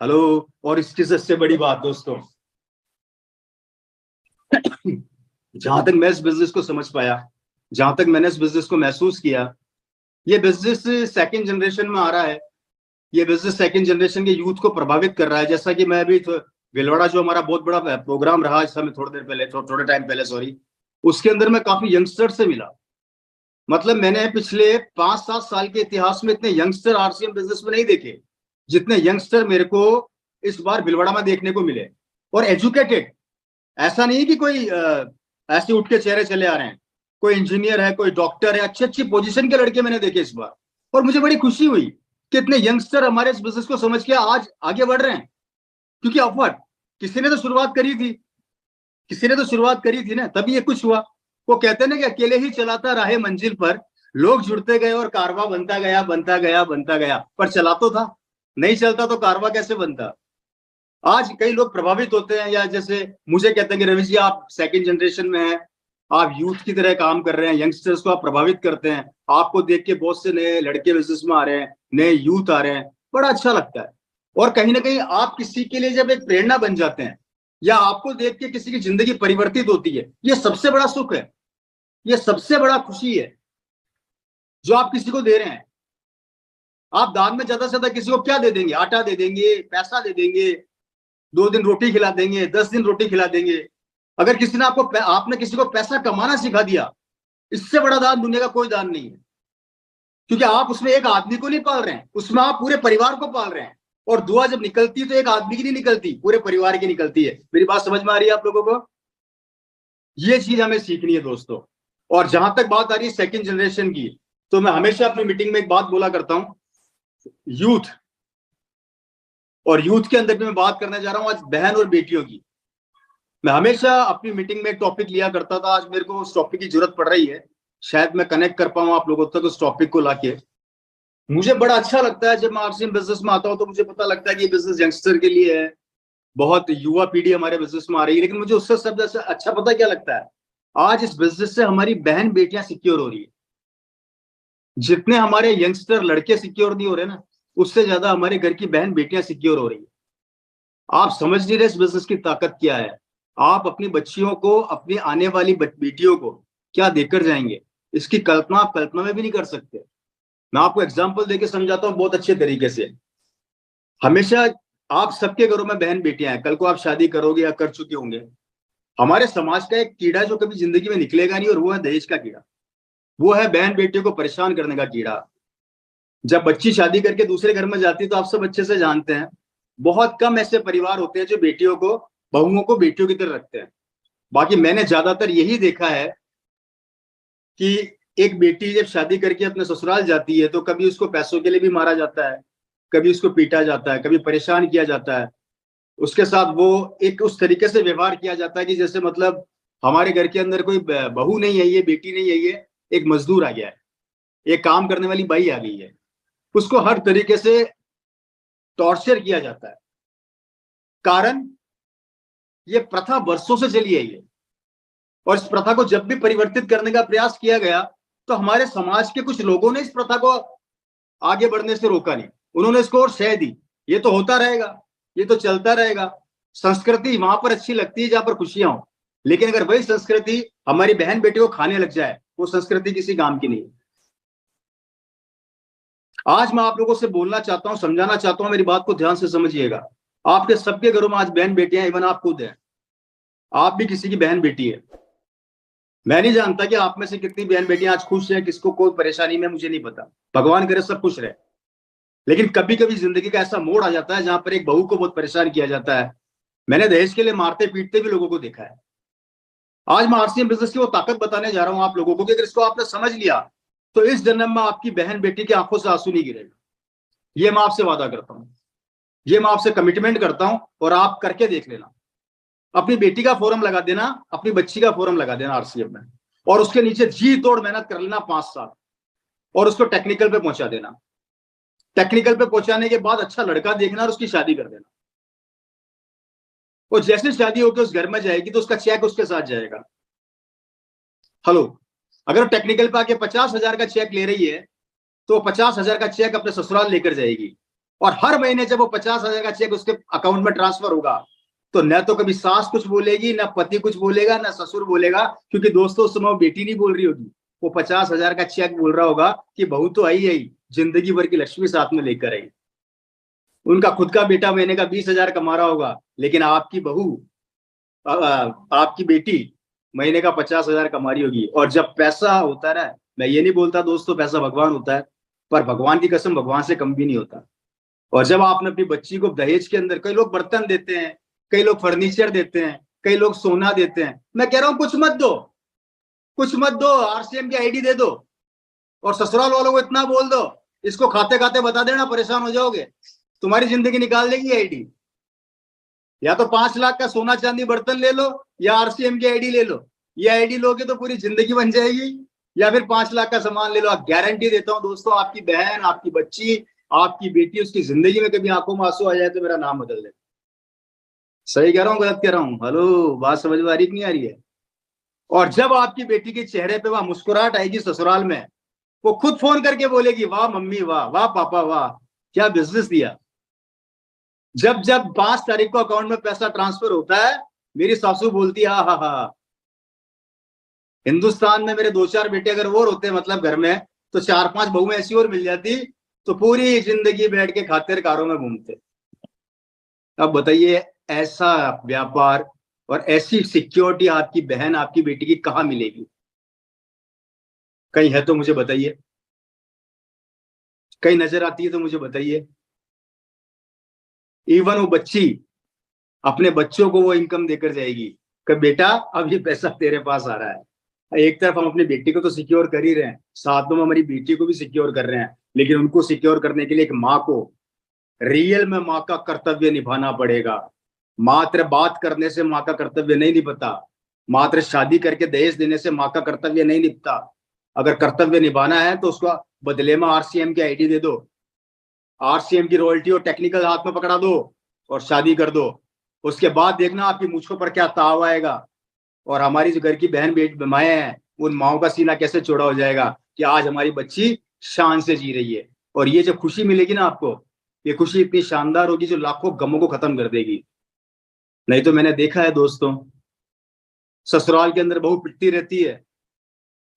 हेलो। और इसकी सबसे बड़ी बात दोस्तों, जहां तक मैं इस बिजनेस को समझ पाया, जहां तक मैंने इस बिजनेस को महसूस किया, ये बिजनेस सेकंड जनरेशन में आ रहा है। ये बिजनेस सेकंड जनरेशन के यूथ को प्रभावित कर रहा है। जैसा कि मैं अभी भिलवाड़ा, जो हमारा बहुत बड़ा प्रोग्राम रहा इस समय, थोड़े टाइम पहले सॉरी, उसके अंदर मैं काफी यंगस्टर से मिला। मतलब मैंने पिछले 5-7 साल के इतिहास में इतने यंगस्टर आरसीएम बिजनेस में नहीं देखे जितने यंगस्टर मेरे को इस बार भिलवाड़ा में देखने को मिले। और एजुकेटेड, ऐसा नहीं कि कोई ऐसे उठ के चेहरे चले आ रहे हैं। कोई इंजीनियर है, कोई डॉक्टर है, अच्छी अच्छी पोजीशन के लड़के मैंने देखे इस बार। और मुझे बड़ी खुशी हुई कि इतने यंगस्टर हमारे इस बिजनेस को समझ के आज आगे बढ़ रहे हैं। क्योंकि ऑफर किसी ने तो शुरुआत करी थी ना, तभी ये कुछ हुआ। वो कहते हैं ना कि अकेले ही चलाता राहे मंजिल पर, लोग जुड़ते गए और कारवा बनता गया, पर चला तो था। नहीं चलता तो कारवा कैसे बनता? आज कई लोग प्रभावित होते हैं, या जैसे मुझे कहते हैं कि रवि जी आप सेकंड जनरेशन में हैं, आप यूथ की तरह काम कर रहे हैं, यंगस्टर्स को आप प्रभावित करते हैं। आपको देख के बहुत से नए लड़के बिजनेस में आ रहे हैं, नए यूथ आ रहे हैं, बड़ा अच्छा लगता है। और कहीं ना कहीं आप किसी के लिए जब एक प्रेरणा बन जाते हैं, या आपको देख के किसी की जिंदगी परिवर्तित होती है, ये सबसे बड़ा सुख है, ये सबसे बड़ा खुशी है जो आप किसी को दे रहे हैं। आप दान में ज्यादा से ज्यादा किसी को क्या दे देंगे? आटा दे देंगे, पैसा दे देंगे, 2 दिन रोटी खिला देंगे, 10 दिन रोटी खिला देंगे। अगर किसी ने आपने किसी को पैसा कमाना सिखा दिया, इससे बड़ा दान दुनिया का कोई दान नहीं है। क्योंकि आप उसमें एक आदमी को नहीं पाल रहे हैं, उसमें आप पूरे परिवार को पाल रहे हैं। और दुआ जब निकलती है तो एक आदमी की नहीं निकलती, पूरे परिवार की निकलती है। मेरी बात समझ में आ रही है आप लोगों को? ये चीज हमें सीखनी है दोस्तों। और जहां तक बात आ रही है सेकंड जनरेशन की, तो मैं हमेशा अपनी मीटिंग में एक बात बोला करता हूं, यूथ, और यूथ के अंदर भी मैं बात करने जा रहा हूं आज बहन और बेटियों की। मैं हमेशा अपनी मीटिंग में एक टॉपिक लिया करता था, आज मेरे को उस टॉपिक की जरूरत पड़ रही है। शायद मैं कनेक्ट कर पाऊं आप लोगों तक उस टॉपिक को लाके। मुझे बड़ा अच्छा लगता है जब मैं आरसीएम बिजनेस में आता हूं, तो मुझे पता लगता है कि ये बिजनेस यंगस्टर के लिए है, बहुत युवा पीढ़ी हमारे बिजनेस में आ रही है। लेकिन मुझे उससे सब अच्छा पता क्या लगता है, आज इस बिजनेस से हमारी बहन बेटियां सिक्योर हो रही है। जितने हमारे यंगस्टर लड़के सिक्योर नहीं हो रहे ना, उससे ज्यादा हमारे घर की बहन बेटियां सिक्योर हो रही है। आप समझ नहीं रहे इस बिजनेस की ताकत क्या है। आप अपनी बच्चियों को, अपनी आने वाली बेटियों को क्या देकर जाएंगे, इसकी कल्पना आप कल्पना में भी नहीं कर सकते। मैं आपको एग्जाम्पल देके समझाता हूँ बहुत अच्छे तरीके से। हमेशा आप सबके घरों में बहन बेटियां हैं, कल को आप शादी करोगे या कर चुके होंगे। हमारे समाज का एक कीड़ा जो कभी जिंदगी में निकलेगा नहीं, और वो है दहेज का कीड़ा। वो है बहन बेटियों को परेशान करने का कीड़ा। जब बच्ची शादी करके दूसरे घर में जाती है, तो आप सब अच्छे से जानते हैं, बहुत कम ऐसे परिवार होते हैं जो बेटियों को, बहुओं को बेटियों की तरह रखते हैं। बाकी मैंने ज्यादातर यही देखा है कि एक बेटी जब शादी करके अपने ससुराल जाती है, तो कभी उसको पैसों के लिए भी मारा जाता है, कभी उसको पीटा जाता है, कभी परेशान किया जाता है। उसके साथ वो एक उस तरीके से व्यवहार किया जाता है कि जैसे मतलब हमारे घर के अंदर कोई बहू नहीं है, ये बेटी नहीं है, ये एक मजदूर आ गया है, एक काम करने वाली बाई आ गई है। उसको हर तरीके से टॉर्चर किया जाता है। कारण ये प्रथा वर्षों से चली आई है, और इस प्रथा को जब भी परिवर्तित करने का प्रयास किया गया, तो हमारे समाज के कुछ लोगों ने इस प्रथा को आगे बढ़ने से रोका नहीं। उन्होंने इसको और शह दी, ये तो होता रहेगा, ये तो चलता रहेगा। संस्कृति वहां पर अच्छी लगती है जहां पर खुशियां हो, लेकिन अगर वही संस्कृति हमारी बहन बेटी को खाने लग जाए, वो संस्कृति किसी काम की नहीं है। आज मैं आप लोगों से बोलना चाहता हूं, समझाना चाहता हूं, मेरी बात को ध्यान से समझिएगा। आपके सबके घरों में आज बहन बेटियां, इवन आप खुद हैं, आप भी किसी की बहन बेटी है। मैं नहीं जानता कि आप में से कितनी बहन बेटियां आज खुश हैं, किसको कोई परेशानी में, मुझे नहीं पता, भगवान करे सब खुश रहे। लेकिन कभी कभी जिंदगी का ऐसा मोड़ आ जाता है जहां पर एक बहू को बहुत परेशान किया जाता है। मैंने दहेज के लिए मारते पीटते भी लोगों को देखा है। आज मैं आरसीएम बिजनेस की वो ताकत बताने जा रहा हूं आप लोगों को कि अगर इसको आपने समझ लिया तो इस जन्म में आपकी बहन बेटी की आंखों से आंसू नहीं गिरेगा। ये मैं आपसे वादा करता हूं, ये मैं आपसे कमिटमेंट करता हूं, और आप करके देख लेना। अपनी बेटी का फोरम लगा देना, अपनी बच्ची का फोरम लगा देना आरसीएम में, और उसके नीचे जी तोड़ मेहनत कर लेना 5 साल, और उसको टेक्निकल पे पहुंचा देना। टेक्निकल पे पहुंचाने के बाद अच्छा लड़का देखना और उसकी शादी कर देना। वो जैसे शादी होकर उस घर में जाएगी तो उसका चेक उसके साथ जाएगा। हेलो, अगर टेक्निकल पे आके 50,000 का चेक ले रही है तो 50,000 का चेक अपने ससुराल लेकर जाएगी, और हर महीने जब वो 50,000 का चेक उसके अकाउंट में ट्रांसफर होगा तो न तो कभी सास कुछ बोलेगी, ना पति कुछ बोलेगा, ना ससुर बोलेगा, क्योंकि दोस्तों उस समय वो बेटी नहीं बोल रही होगी, वो 50,000 का चेक बोल रहा होगा कि बहू तो आई जिंदगी भर की लक्ष्मी साथ में लेकर आई। उनका खुद का बेटा महीने का 20,000 कमा रहा होगा, लेकिन आपकी बहू, आपकी बेटी महीने का 50,000 कमा रही होगी। और जब पैसा होता है ना, मैं ये नहीं बोलता दोस्तों पैसा भगवान होता है, पर भगवान की कसम भगवान से कम भी नहीं होता। और जब आपने अपनी बच्ची को दहेज के अंदर, कई लोग बर्तन देते हैं, कई लोग फर्नीचर देते हैं, कई लोग सोना देते हैं, मैं कह रहा हूं कुछ मत दो, कुछ मत दो, आरसीएम की आईडी दे दो, और ससुराल वालों को इतना बोल दो, इसको खाते खाते बता देना, परेशान हो जाओगे, तुम्हारी जिंदगी निकाल देगी आईडी। या तो 5 लाख का सोना चांदी बर्तन ले लो, या आरसीएम की आईडी ले लो। ये आईडी लोगे तो पूरी जिंदगी बन जाएगी, या फिर 5 लाख का सामान ले लो। गारंटी देता हूं दोस्तों, आपकी बहन, आपकी बच्ची, आपकी बेटी, उसकी जिंदगी में कभी आंखों में आंसू आ जाए तो मेरा नाम बदल दे। सही कह रहा हूं गलत कह रहा हूं? हेलो, बात समझ में आ रही कि नहीं आ रही है? और जब आपकी बेटी के चेहरे पे वह मुस्कुराहट आएगी ससुराल में, वो खुद फोन करके बोलेगी, वाह मम्मी, वाह वाह पापा, वाह क्या बिजनेस दिया। जब जब 5 तारीख को अकाउंट में पैसा ट्रांसफर होता है, मेरी सासू बोलती है, हा हा, हिंदुस्तान में मेरे 2-4 बेटे अगर और होते मतलब घर में, तो 4-5 बहुएं ऐसी और मिल जाती तो पूरी जिंदगी बैठ के खातिर कारों में घूमते। अब बताइए, ऐसा व्यापार और ऐसी सिक्योरिटी आपकी बहन, आपकी बेटी की कहां मिलेगी? कहीं है तो मुझे बताइए, कहीं नजर आती है तो मुझे बताइए। इवन वो बच्ची अपने बच्चों को वो इनकम देकर जाएगी कि बेटा अब ये पैसा तेरे पास आ रहा है। एक तरफ हम अपनी बेटी को तो सिक्योर कर ही रहे हैं, साथ में हमारी बेटी को भी सिक्योर कर रहे हैं, लेकिन उनको सिक्योर करने के लिए एक माँ को रियल में माँ का कर्तव्य निभाना पड़ेगा। मात्र बात करने से माँ का कर्तव्य नहीं निभता, मात्र शादी करके दहेज देने से माँ का कर्तव्य नहीं निभता। अगर कर्तव्य निभाना है तो उसको बदले में आरसीएम की आईडी दे दो, आरसीएम की रॉयल्टी और टेक्निकल हाथ में पकड़ा दो और शादी कर दो। उसके बाद देखना आपकी मूंछों पर क्या ताव आएगा, और हमारी जो घर की बहन बेटी माएँ हैं, उन माओ का सीना कैसे चौड़ा हो जाएगा कि आज हमारी बच्ची शान से जी रही है। और ये जब खुशी मिलेगी ना आपको, ये खुशी इतनी शानदार होगी जो लाखों गमों को खत्म कर देगी। नहीं तो मैंने देखा है दोस्तों, ससुराल के अंदर बहू पिटती रहती है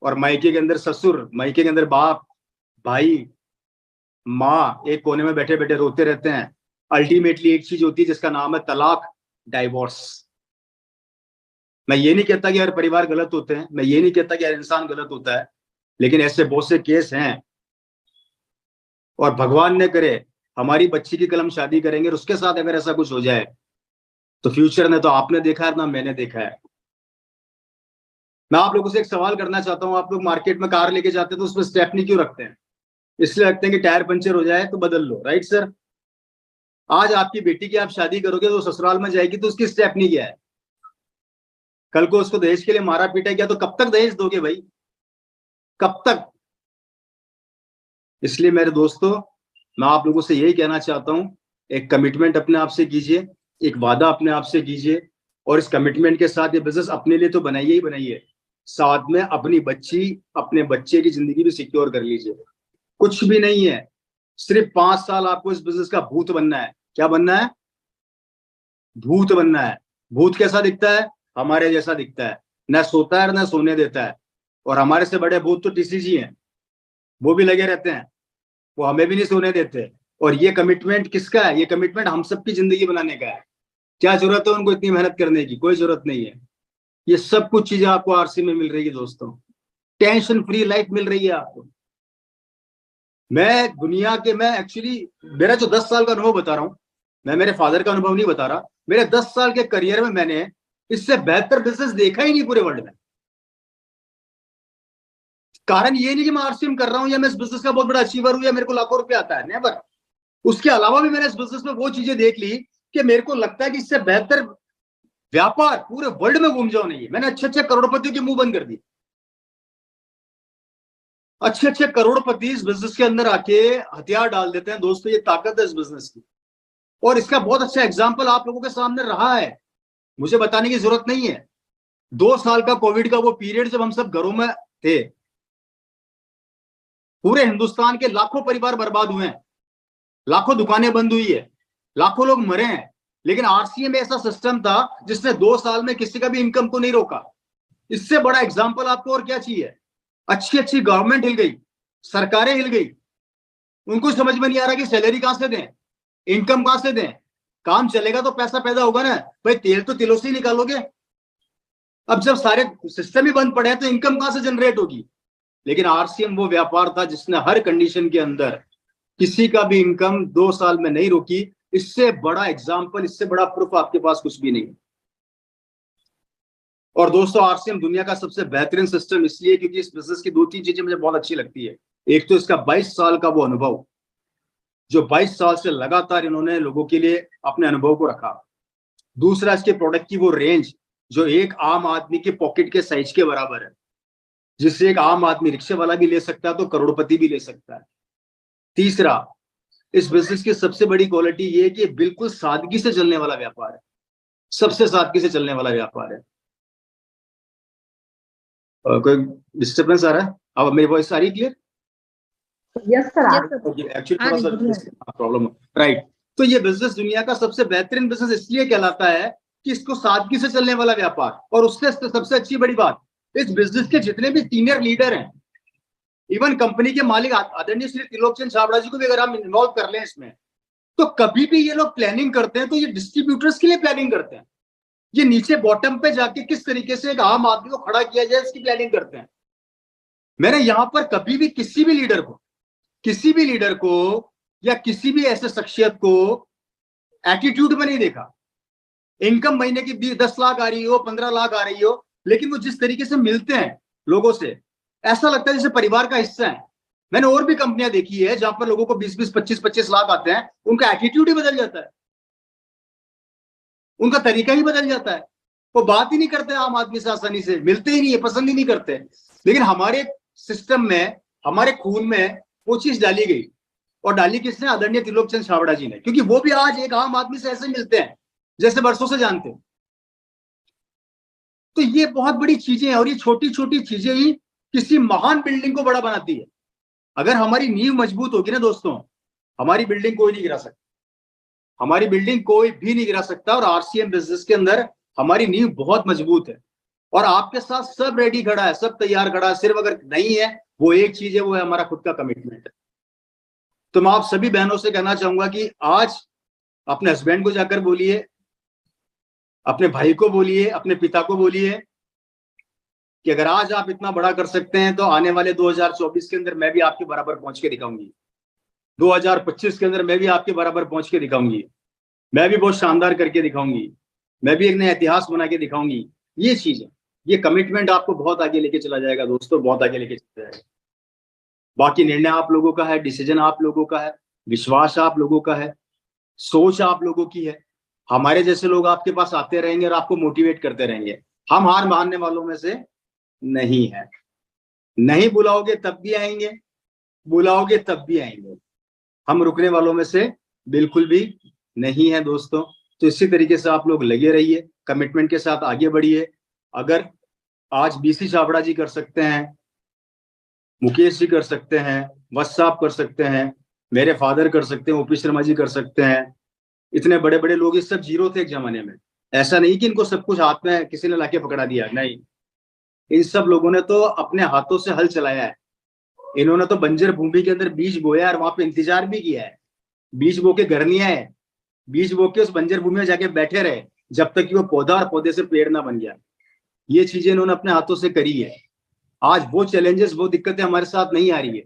और मायके के अंदर ससुर, मायके के अंदर बाप, भाई, माँ एक कोने में बैठे बैठे रोते रहते हैं। अल्टीमेटली एक चीज होती है जिसका नाम है तलाक, डाइवोर्स। मैं ये नहीं कहता कि हर परिवार गलत होते हैं, मैं ये नहीं कहता कि हर इंसान गलत होता है, लेकिन ऐसे बहुत से केस हैं। और भगवान न करे हमारी बच्ची की कल हम शादी करेंगे और उसके साथ अगर ऐसा कुछ हो जाए तो फ्यूचर में तो आपने देखा है ना मैंने देखा है। मैं आप लोगों से एक सवाल करना चाहता हूं, आप लोग मार्केट में कार लेके जाते हैं तो उसमें स्टेपनी क्यों रखते हैं? इसलिए रखते हैं कि टायर पंचर हो जाए तो बदल लो, राइट सर? आज आपकी बेटी की आप शादी करोगे तो ससुराल में जाएगी तो उसकी स्टेपनी क्या है? कल को उसको दहेज के लिए मारा पीटा गया तो कब तक दहेज दोगे भाई, कब तक? इसलिए मेरे दोस्तों, मैं आप लोगों से यही कहना चाहता हूं, एक कमिटमेंट अपने आप से कीजिए, एक वादा अपने आप से कीजिए, और इस कमिटमेंट के साथ ये बिजनेस अपने लिए तो बनाइए ही बनाइए, साथ में अपनी बच्ची, अपने बच्चे की जिंदगी भी सिक्योर कर लीजिए। कुछ भी नहीं है, सिर्फ 5 साल आपको इस बिजनेस का भूत बनना है। क्या बनना है? भूत बनना है। भूत कैसा दिखता है? हमारे जैसा दिखता है, न सोता है न सोने देता है। और हमारे से बड़े भूत तो टीसीजी हैं, वो भी लगे रहते हैं, वो हमें भी नहीं सोने देते। और ये कमिटमेंट किसका है? ये कमिटमेंट हम सबकी जिंदगी बनाने का है। क्या जरूरत है उनको इतनी मेहनत करने की? कोई जरूरत नहीं है। ये सब कुछ चीजें आपको आरसी में मिल रही है दोस्तों। टेंशन फ्री लाइफ मिल रही है आपको। मैं एक्चुअली मेरा जो 10 साल का अनुभव बता रहा हूँ, मैं मेरे फादर का अनुभव नहीं बता रहा। मेरे 10 साल के करियर में मैंने इससे बेहतर बिजनेस देखा ही नहीं पूरे वर्ल्ड में। कारण ये नहीं कि मैं आरसीएम कर रहा हूं या मैं इस बिजनेस का बहुत बड़ा अचीवर हूं या मेरे को लाखों रुपए आता है, नेवर। उसके अलावा भी मैंने इस बिजनेस में वो चीजें देख ली कि मेरे को लगता है कि इससे बेहतर व्यापार पूरे वर्ल्ड में घूम जाओ नहीं है। मैंने अच्छे अच्छे करोड़पतियों के मुंह बंद कर दिए। अच्छे अच्छे करोड़पति इस बिजनेस के अंदर आके हथियार डाल देते हैं दोस्तों। ये ताकत है इस बिजनेस की, और इसका बहुत अच्छा एग्जाम्पल आप लोगों के सामने रहा है, मुझे बताने की जरूरत नहीं है। 2 साल का कोविड का वो पीरियड जब हम सब घरों में थे, पूरे हिंदुस्तान के लाखों परिवार बर्बाद हुए हैं, लाखों दुकानें बंद हुई है, लाखों लोग मरे हैं, लेकिन आरसीएम में ऐसा सिस्टम था जिसने 2 साल में किसी का भी इनकम को नहीं रोका। इससे बड़ा एग्जाम्पल आपको और क्या चाहिए? अच्छी अच्छी गवर्नमेंट हिल गई, सरकारें हिल गई, उनको समझ में नहीं आ रहा कि सैलरी कहां से दें, इनकम कहां से दें। काम चलेगा तो पैसा पैदा होगा ना भाई, तेल तो तिलों से ही निकालोगे। अब जब सारे सिस्टम ही बंद पड़े हैं तो इनकम कहां से जनरेट होगी? लेकिन आरसीएम वो व्यापार था जिसने हर कंडीशन के अंदर किसी का भी इनकम 2 साल में नहीं रोकी। इससे बड़ा एग्जाम्पल, इससे बड़ा प्रूफ आपके पास कुछ भी नहीं। और दोस्तों, आरसीएम दुनिया का सबसे बेहतरीन सिस्टम इसलिए क्योंकि इस बिजनेस की 2-3 चीजें मुझे बहुत अच्छी लगती है। एक तो इसका 22 साल का वो अनुभव, जो 22 साल से लगातार इन्होंने लोगों के लिए अपने अनुभव को रखा। दूसरा, इसके प्रोडक्ट की वो रेंज जो एक आम आदमी के पॉकेट के साइज के बराबर है, जिससे एक आम आदमी रिक्शे वाला भी ले सकता है तो करोड़पति भी ले सकता है। तीसरा, इस बिजनेस की सबसे बड़ी क्वालिटी ये है कि बिल्कुल सादगी से चलने वाला व्यापार है, सबसे सादगी से चलने वाला व्यापार है। कोई डिस्टर्बेंस आ रहा है? अब मेरी वॉइस आ रही है क्लियर? Yes sir. एक्चुअली थोड़ा सा प्रॉब्लम, राइट। तो ये बिजनेस दुनिया का सबसे बेहतरीन बिजनेस इसलिए कहलाता है कि इसको सादगी से चलने वाला व्यापार। और उससे सबसे अच्छी बड़ी बात, इस बिजनेस के जितने भी सीनियर लीडर हैं, इवन कंपनी के मालिक आदरणीय श्री त्रिलोकचंद छाबड़ा जी को भी अगर हम इन्वॉल्व कर लें इसमें, तो कभी भी ये लोग प्लानिंग करते हैं तो ये डिस्ट्रीब्यूटर्स के लिए प्लानिंग करते हैं। ये नीचे बॉटम पे जाके किस तरीके से एक आम आदमी को खड़ा किया जाए इसकी प्लानिंग करते हैं। मैंने यहां पर कभी भी किसी भी लीडर को या किसी भी ऐसे शख्सियत को एटीट्यूड में नहीं देखा। इनकम महीने की 10 लाख आ रही हो, 15 लाख आ रही हो, लेकिन वो जिस तरीके से मिलते हैं लोगों से, ऐसा लगता है जैसे परिवार का हिस्सा है। मैंने और भी कंपनियां देखी है जहां पर लोगों को 20-20, 25-25 लाख आते हैं, उनका एटीट्यूड ही बदल जाता है, उनका तरीका ही बदल जाता है। वो बात ही नहीं करते आम आदमी से, आसानी से मिलते ही नहीं है, पसंद ही नहीं करते। लेकिन हमारे सिस्टम में, हमारे खून में वो चीज डाली गई, और डाली किसने? आदरणीय त्रिलोकचंद छाबड़ा जी ने, क्योंकि वो भी आज एक आम आदमी से ऐसे मिलते हैं जैसे वर्षों से जानते हैं। तो ये बहुत बड़ी चीजें हैं, और ये छोटी छोटी चीजें ही किसी महान बिल्डिंग को बड़ा बनाती है। अगर हमारी नींव मजबूत होगी ना दोस्तों, हमारी बिल्डिंग कोई नहीं गिरा सकता, हमारी बिल्डिंग कोई भी नहीं गिरा सकता। और आरसीएम बिजनेस के अंदर हमारी नींव बहुत मजबूत है, और आपके साथ सब रेडी खड़ा है, सब तैयार खड़ा है। सिर्फ अगर नहीं है, वो एक चीज है, वो है हमारा खुद का कमिटमेंट। तो मैं आप सभी बहनों से कहना चाहूंगा कि आज अपने हस्बैंड को जाकर बोलिए, अपने भाई को बोलिए, अपने पिता को बोलिए कि अगर आज आप इतना बड़ा कर सकते हैं तो आने वाले 2024 के अंदर मैं भी आपके बराबर पहुंच के दिखाऊंगी, 2025 के अंदर मैं भी आपके बराबर पहुंच के दिखाऊंगी, मैं भी बहुत शानदार करके दिखाऊंगी, मैं भी एक नया इतिहास बना के दिखाऊंगी। ये चीज है, ये कमिटमेंट आपको बहुत आगे लेके चला जाएगा दोस्तों, बहुत आगे लेके चला जाएगा। बाकी निर्णय आप लोगों का है, डिसीजन आप लोगों का है, विश्वास आप लोगों का है, सोच आप लोगों की है। हमारे जैसे लोग आपके पास आते रहेंगे और आपको मोटिवेट करते रहेंगे। हम हार मानने वालों में से नहीं है। नहीं बुलाओगे तब भी आएंगे, बुलाओगे तब भी आएंगे। हम रुकने वालों में से बिल्कुल भी नहीं है दोस्तों। तो इसी तरीके से आप लोग लगे रहिए, कमिटमेंट के साथ आगे बढ़िए। अगर आज बीसी छाबड़ा जी कर सकते हैं, मुकेश जी कर सकते हैं, वत्स साहब कर सकते हैं, मेरे फादर कर सकते हैं, ओपी शर्मा जी कर सकते हैं, इतने बड़े बड़े लोग, ये सब जीरो थे एक जमाने में। ऐसा नहीं कि इनको सब कुछ हाथ में किसी ने लाके पकड़ा दिया, नहीं। इन सब लोगों ने तो अपने हाथों से हल चलाया है। इन्होंने तो बंजर भूमि के अंदर बीज बोया और वहां पे इंतजार भी किया है। बीज बो के घर नहीं आए, बीज बो के उस बंजर भूमि में जाके बैठे रहे जब तक कि वो पौधा और पौधे से पेड़ ना बन गया। ये चीजें इन्होंने अपने हाथों से करी है। आज वो चैलेंजेस, वो दिक्कतें हमारे साथ नहीं आ रही है।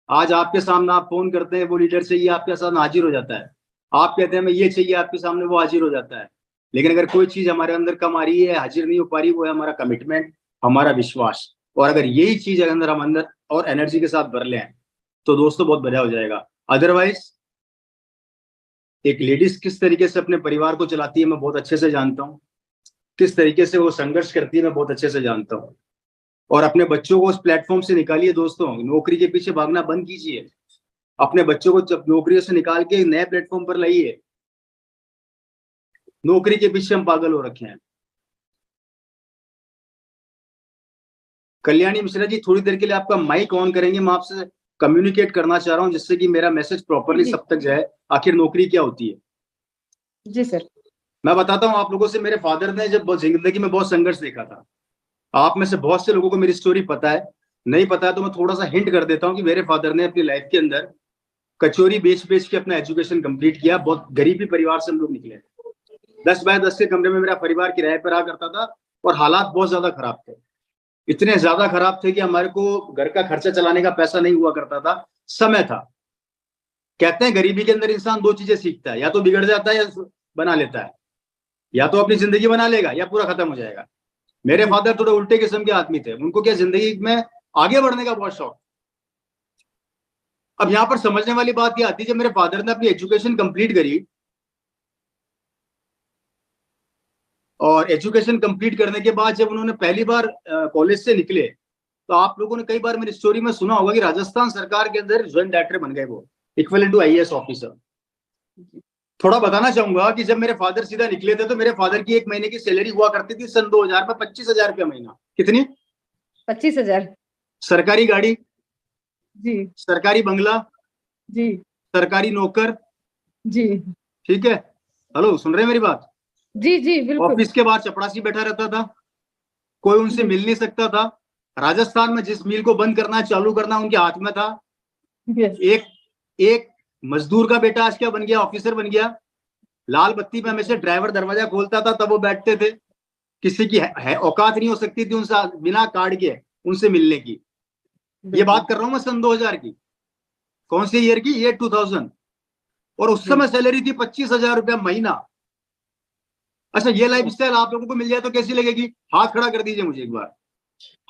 आज आपके सामने आप फोन करते हैं, वो लीडर चाहिए, आपके साथ हाजिर हो जाता है। आप कहते हैं मैं ये चाहिए, आपके सामने वो हाजिर हो जाता है। लेकिन अगर कोई चीज हमारे अंदर कम आ रही है, हाजिर नहीं हो पा रही, वो है हमारा कमिटमेंट, हमारा विश्वास। और अगर यही चीज अंदर हम अंदर और एनर्जी के साथ भर लें तो दोस्तों बहुत बढ़िया हो जाएगा। अदरवाइज एक लेडीज किस तरीके से अपने परिवार को चलाती है मैं बहुत अच्छे से जानता हूँ, किस तरीके से वो संघर्ष करती है मैं बहुत अच्छे से जानता हूँ। और अपने बच्चों को उस प्लेटफॉर्म से निकालिए दोस्तों, नौकरी के पीछे भागना बंद कीजिए। अपने बच्चों को जब नौकरियों से निकाल के नए प्लेटफॉर्म पर लाइए। नौकरी के पीछे हम पागल हो रखे हैं। कल्याणी मिश्रा जी, थोड़ी देर के लिए आपका माइक ऑन करेंगे, मैं आपसे कम्युनिकेट करना चाह रहा हूँ जिससे कि मेरा मैसेज प्रॉपरली सब तक जाए। आखिर नौकरी क्या होती है? जी सर। मैं बताता हूँ आप लोगों से, मेरे फादर ने जब जिंदगी में बहुत संघर्ष देखा था। आप में से बहुत से लोगों को मेरी स्टोरी पता है, नहीं पता है तो मैं थोड़ा सा हिंट कर देता हूँ कि मेरे फादर ने अपनी लाइफ के अंदर कचौरी बेच बेच के अपना एजुकेशन कंप्लीट किया। बहुत गरीबी परिवार से हम लोग निकले। 10 बाय 10 के कमरे में मेरा परिवार किराए पर रहा करता था और हालात बहुत ज्यादा खराब थे। इतने ज्यादा खराब थे कि हमारे को घर का खर्चा चलाने का पैसा नहीं हुआ करता था, समय था। कहते हैं गरीबी के अंदर इंसान दो चीजें सीखता है, या तो बिगड़ जाता है या बना लेता है। या तो अपनी जिंदगी बना लेगा या पूरा खत्म हो जाएगा। मेरे फादर थोड़े उल्टे किस्म के आदमी थे। उनको क्या, जिंदगी में आगे बढ़ने का बहुत शौक। अब यहाँ पर समझने वाली बात यह आती है, जब मेरे फादर ने अपनी एजुकेशन कंप्लीट करी और एजुकेशन कंप्लीट करने के बाद जब उन्होंने पहली बार कॉलेज से निकले, तो आप लोगों ने कई बार मेरी स्टोरी में सुना होगा कि राजस्थान सरकार के अंदर ज्वाइंट डायरेक्टर बन गए, वो इक्वल टू आईएएस ऑफिसर। थोड़ा बताना चाहूंगा कि जब मेरे फादर सीधा निकले थे तो मेरे फादर की 1 महीने की सैलरी हुआ करती थी सन 2000 में 25,000 रुपया महीना। कितनी? 25,000। सरकारी गाड़ी, जी सरकारी बंगला, जी सरकारी नौकर। जी ठीक है, हेलो, सुन रहे हैं मेरी बात? जी जी बिल्कुल। ऑफिस के बाहर चपरासी बैठा रहता था, कोई उनसे मिल नहीं सकता था। राजस्थान में जिस मिल को बंद करना चालू करना उनके हाथ में था। एक मजदूर का बेटा आज क्या बन गया, ऑफिसर बन गया। लाल बत्ती पे हमेशा ड्राइवर दरवाजा खोलता था, तब वो बैठते थे। किसी की है औकात नहीं हो सकती थी उनसे बिना कार्ड के उनसे मिलने की। ये बात कर रहा हूं मैं सन 2000 की। कौन सी ईयर की? ये 2000। और उस समय सैलरी थी 25,000 रुपया महीना। अच्छा, ये लाइफ स्टाइल आप लोगों को मिल जाए तो कैसी लगेगी? हाथ खड़ा कर दीजिए मुझे एक बार,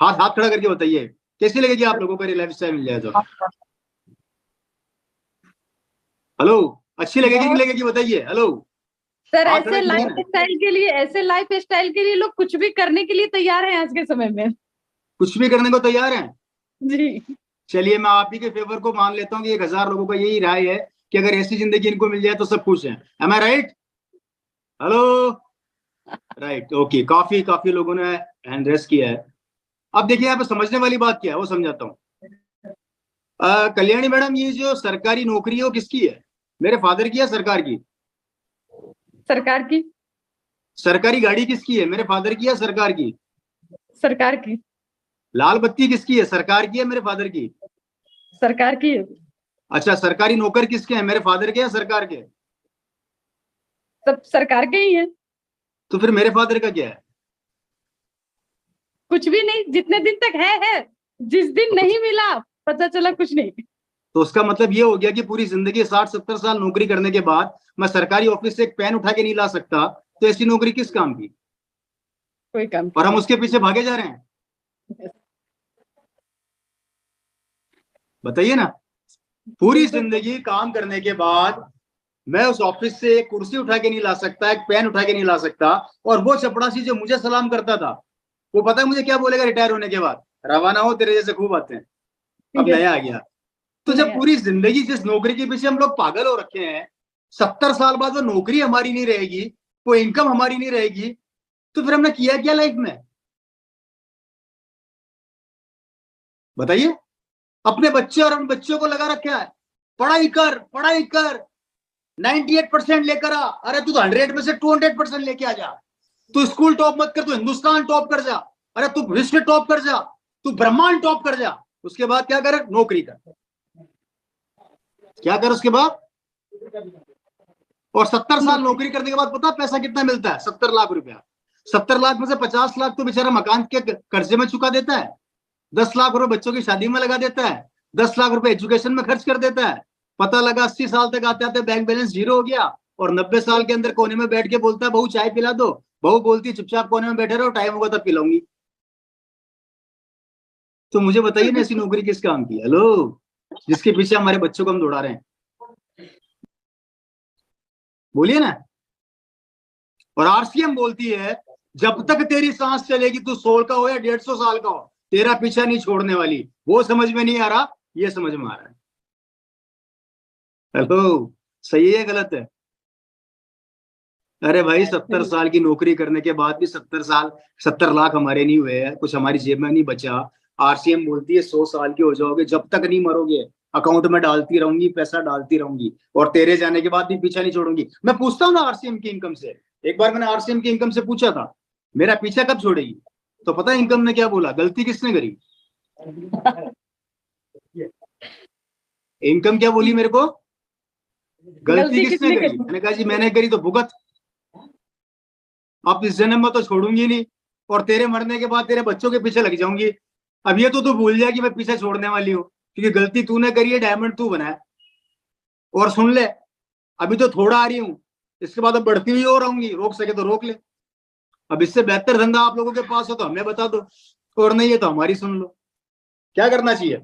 हाथ खड़ा करके बताइए कैसी लगेगी आप लोगों को ये लाइफ स्टाइल मिल जाए तो। हेलो, अच्छी लगेगी नहीं लगेगी बताइए? हेलो सर, ऐसे लाइफ स्टाइल के लिए लोग कुछ भी करने के लिए तैयार हैं आज के समय में। कुछ भी करने को तैयार हैं जी। चलिए, मैं आप ही के फेवर को मान लेता हूँ कि 1000 लोगों का यही राय है कि अगर ऐसी जिंदगी इनको मिल जाए तो सब खुश हैं। एम आई राइट? Hello, right, okay. काफी लोगों ने हैंड रेस किया है। अब देखिए यहाँ पे समझने वाली बात क्या है वो समझाता हूँ। कल्याणी मैडम, ये जो सरकारी नौकरी है वो किसकी है? मेरे फादर की या सरकार की? सरकार की। सरकारी गाड़ी किसकी है? मेरे फादर की या सरकार की? सरकार की। लाल बत्ती किसकी है? सरकार की है मेरे फादर की? सरकार की है। अच्छा, सरकारी नौकर किसके हैं? मेरे फादर के या सरकार के? सब सरकार के ही है। तो फिर मेरे फादर का क्या है? कुछ भी नहीं, जितने दिन तक है। जिस दिन नहीं मिला पता चला कुछ नहीं। तो उसका मतलब ये हो गया कि पूरी जिंदगी 60-70 साल नौकरी करने के बाद मैं सरकारी ऑफिस से एक पेन उठा के नहीं ला सकता, तो ऐसी नौकरी किस काम की? कोई काम और हम उसके पीछे भागे जा रहे हैं। बताइए ना, पूरी जिंदगी काम करने के बाद मैं उस ऑफिस से एक कुर्सी उठा के नहीं ला सकता, एक पेन उठा के नहीं ला सकता। और वो चपड़ासी जो मुझे सलाम करता था, वो पता है मुझे क्या बोलेगा रिटायर होने के बाद? रवाना हो, तेरे जैसे खूब आते हैं। अब नया आ गया। तो जब पूरी जिंदगी जिस नौकरी के पीछे हम लोग पागल हो रखे हैं, 70 साल बाद वो नौकरी हमारी नहीं रहेगी, वो इनकम हमारी नहीं रहेगी, तो फिर हमने किया क्या लाइफ में? बताइए। अपने बच्चे और उन बच्चों को लगा रखा है, पढ़ाई कर 98% लेकर आ। अरे तू तो 100 में से 200% लेके आ जा। तू स्कूल टॉप मत कर, तू हिंदुस्तान टॉप कर जा। अरे तू विश्व टॉप कर जा, तू ब्रह्मांड टॉप कर जा। उसके बाद क्या कर? नौकरी कर। क्या कर उसके बाद? और 70 साल नौकरी करने के बाद पता पैसा कितना मिलता है? 70 लाख रुपया। 70 लाख में से 50 लाख तो बेचारा मकान के कर्जे में चुका देता है, 10 लाख रुपए बच्चों की शादी में लगा देता है, 10 लाख रुपए एजुकेशन में खर्च कर देता है। पता लगा 80 साल तक आते आते बैंक बैलेंस 0 हो गया और 90 साल के अंदर कोने में बैठ के बोलता है बहू चाय पिला दो। बहू बोलती चुपचाप कोने में बैठे रहो, टाइम होगा तब पिलाऊंगी। तो मुझे बताइए ना, ऐसी नौकरी किस काम की? हेलो, जिसके पीछे हमारे बच्चों को हम दौड़ा रहे हैं, बोलिए ना। और आरसीएम बोलती है जब तक तेरी सांस चलेगी, तू 100 का हो या 150 साल का हो, तेरा पीछा नहीं छोड़ने वाली। वो समझ में नहीं आ रहा, ये समझ में आ रहा है। हेलो, सही है गलत है? अरे भाई 70 साल की नौकरी करने के बाद भी 70 लाख हमारे नहीं हुए हैं, कुछ हमारी जेब में नहीं बचा। आरसीएम बोलती है 100 साल के हो जाओगे, जब तक नहीं मरोगे अकाउंट में डालती रहूंगी, पैसा डालती रहूंगी और तेरे जाने के बाद भी पीछा नहीं छोड़ूंगी। मैं पूछता हूँ ना आरसीएम की इनकम से, एक बार मैंने आरसीएम की इनकम से पूछा था मेरा पीछा कब छोड़ेगी, तो पता है इनकम ने क्या बोला? गलती किसने करी? इनकम क्या बोली मेरे को? गलती किसने करी? मैंने कहा जी मैंने करी तो भुगत, अब इस जन्म में तो छोड़ूंगी नहीं और तेरे मरने के बाद तेरे बच्चों के पीछे लग जाऊंगी। अब ये तो तू भूल जाए कि मैं पीछे छोड़ने वाली हूँ, क्योंकि गलती तूने करी है, डायमंड तू बनाया। और सुन ले, अभी तो थोड़ा आ रही हूँ, इसके बाद अब बढ़ती हुई और आऊंगी, रोक सके तो रोक ले। अब इससे बेहतर धंधा आप लोगों के पास हो तो हमें बता दो, और नहीं है तो हमारी सुन लो। क्या करना चाहिए?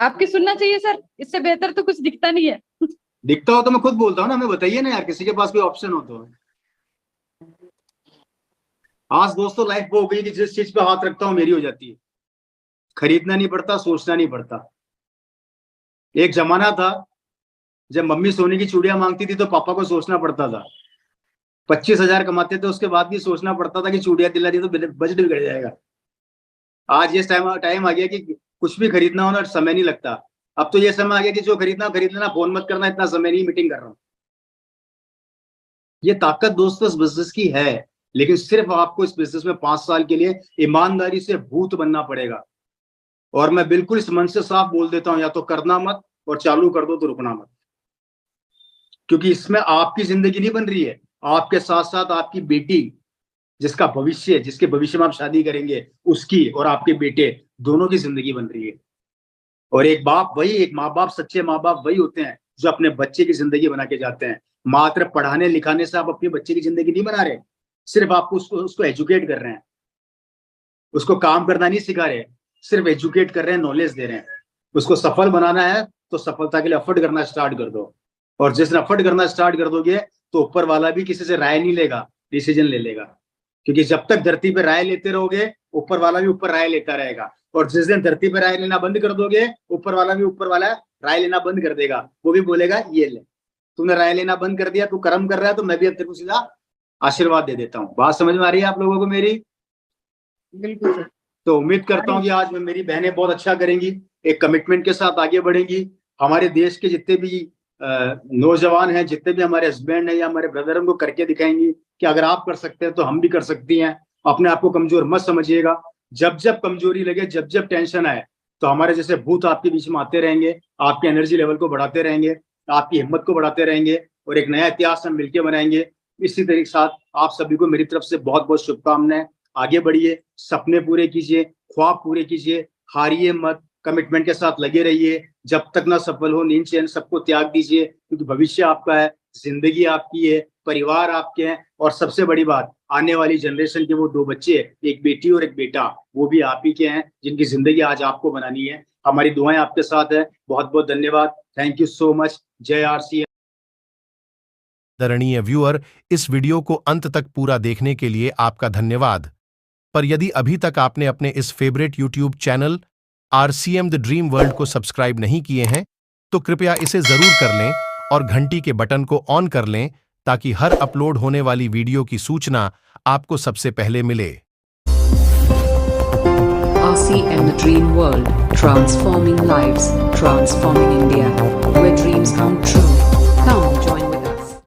आपकी सुनना चाहिए सर, इससे बेहतर तो कुछ दिखता नहीं है। दिखता हो तो मैं खुद बोलता हूँ ना, हमें बताइए ना यार, किसी के पास कोई ऑप्शन हो तो। आज दोस्तों लाइफ वो हो गई कि जिस चीज पे हाथ रखता हूँ मेरी हो जाती है। खरीदना नहीं पड़ता, सोचना नहीं पड़ता। एक जमाना था जब मम्मी सोने की चूड़ियां मांगती थी तो पापा को सोचना पड़ता था। 25,000 कमाते थे, उसके बाद भी सोचना पड़ता था कि चूड़ियां दिला दी तो बजट बिगड़ जाएगा। आज ये टाइम आ गया कि कुछ भी खरीदना हो ना, समय नहीं लगता। अब तो ये समय आ गया कि जो खरीदना खरीद लेना, फोन मत करना, इतना समय नहीं, मीटिंग कर रहा हूँ। ये ताकत दोस्तों इस बिजनेस की है, लेकिन सिर्फ आपको इस बिजनेस में 5 साल के लिए ईमानदारी से भूत बनना पड़ेगा। और मैं बिल्कुल इस मन से साफ बोल देता हूं, या तो करना मत और चालू कर दो तो रुकना मत, क्योंकि इसमें आपकी जिंदगी नहीं बन रही है, आपके साथ साथ आपकी बेटी, जिसका भविष्य, जिसके भविष्य में आप शादी करेंगे, उसकी और आपके बेटे दोनों की जिंदगी बन रही है। और एक माँ बाप, सच्चे माँ बाप वही होते हैं जो अपने बच्चे की जिंदगी बना के जाते हैं। मात्र पढ़ाने लिखाने से आप अपने बच्चे की जिंदगी नहीं बना रहे, सिर्फ आपको उसको एजुकेट कर रहे हैं, उसको काम करना नहीं सिखा रहे, सिर्फ एजुकेट कर रहे हैं, नॉलेज दे रहे हैं। उसको सफल बनाना है तो सफलता के लिए एफर्ट करना स्टार्ट कर दो। और जिस दिन एफर्ट करना स्टार्ट कर दोगे तो ऊपर वाला भी किसी से राय नहीं लेगा, डिसीजन ले लेगा। क्योंकि जब तक धरती पे राय लेते रहोगे, ऊपर वाला भी ऊपर राय लेता रहेगा। और जिस दिन धरती पे राय लेना बंद कर दोगे, ऊपर वाला राय लेना बंद कर देगा। वो भी बोलेगा ये ले, तूने राय लेना बंद कर दिया, तू कर्म कर रहा है, तो मैं भी अब तेरे को सीधा आशीर्वाद दे देता हूँ। बात समझ में आ रही है आप लोगों को मेरी? बिल्कुल सर। तो उम्मीद करता हूँ कि आज में मेरी बहनें बहुत अच्छा करेंगी, एक कमिटमेंट के साथ आगे बढ़ेंगी। हमारे देश के जितने भी नौजवान हैं, जितने भी हमारे हस्बैंड हैं या हमारे ब्रदर, उनको करके दिखाएंगी कि अगर आप कर सकते हैं तो हम भी कर सकती हैं। अपने आप को कमजोर मत समझिएगा। जब जब कमजोरी लगे, जब जब टेंशन आए, तो हमारे जैसे भूत आपके बीच में आते रहेंगे, आपके एनर्जी लेवल को बढ़ाते रहेंगे, आपकी हिम्मत को बढ़ाते रहेंगे और एक नया इतिहास हम मिलकर बनाएंगे। इसी तरीके के साथ आप सभी को मेरी तरफ से बहुत बहुत शुभकामनाएं। आगे बढ़िए, सपने पूरे कीजिए, ख्वाब पूरे कीजिए, हारिए मत, कमिटमेंट के साथ लगे रहिए। जब तक ना सफल हो, नींद चैन सबको त्याग दीजिए, क्योंकि भविष्य आपका है, जिंदगी आपकी है, परिवार आपके हैं, और सबसे बड़ी बात, आने वाली जनरेशन के वो 2 बच्चे, एक बेटी और एक बेटा, वो भी आप ही के हैं, जिनकी जिंदगी आज आपको बनानी है। हमारी दुआएं आपके साथ है। बहुत बहुत धन्यवाद। Thank you so much. जय आरसीएम। आदरणीय व्यूअर, इस वीडियो को अंत तक पूरा देखने के लिए आपका धन्यवाद। पर यदि अभी तक आपने अपने इस favourite YouTube channel RCM the dream world को सब्सक्राइब नहीं किए हैं, तो कृपया इसे जरूर कर लें और घंटी के बटन को ऑन कर लें, ताकि हर अपलोड होने वाली वीडियो की सूचना आपको सबसे पहले मिले। RCM The Dream World, transforming lives, transforming India, where dreams come true.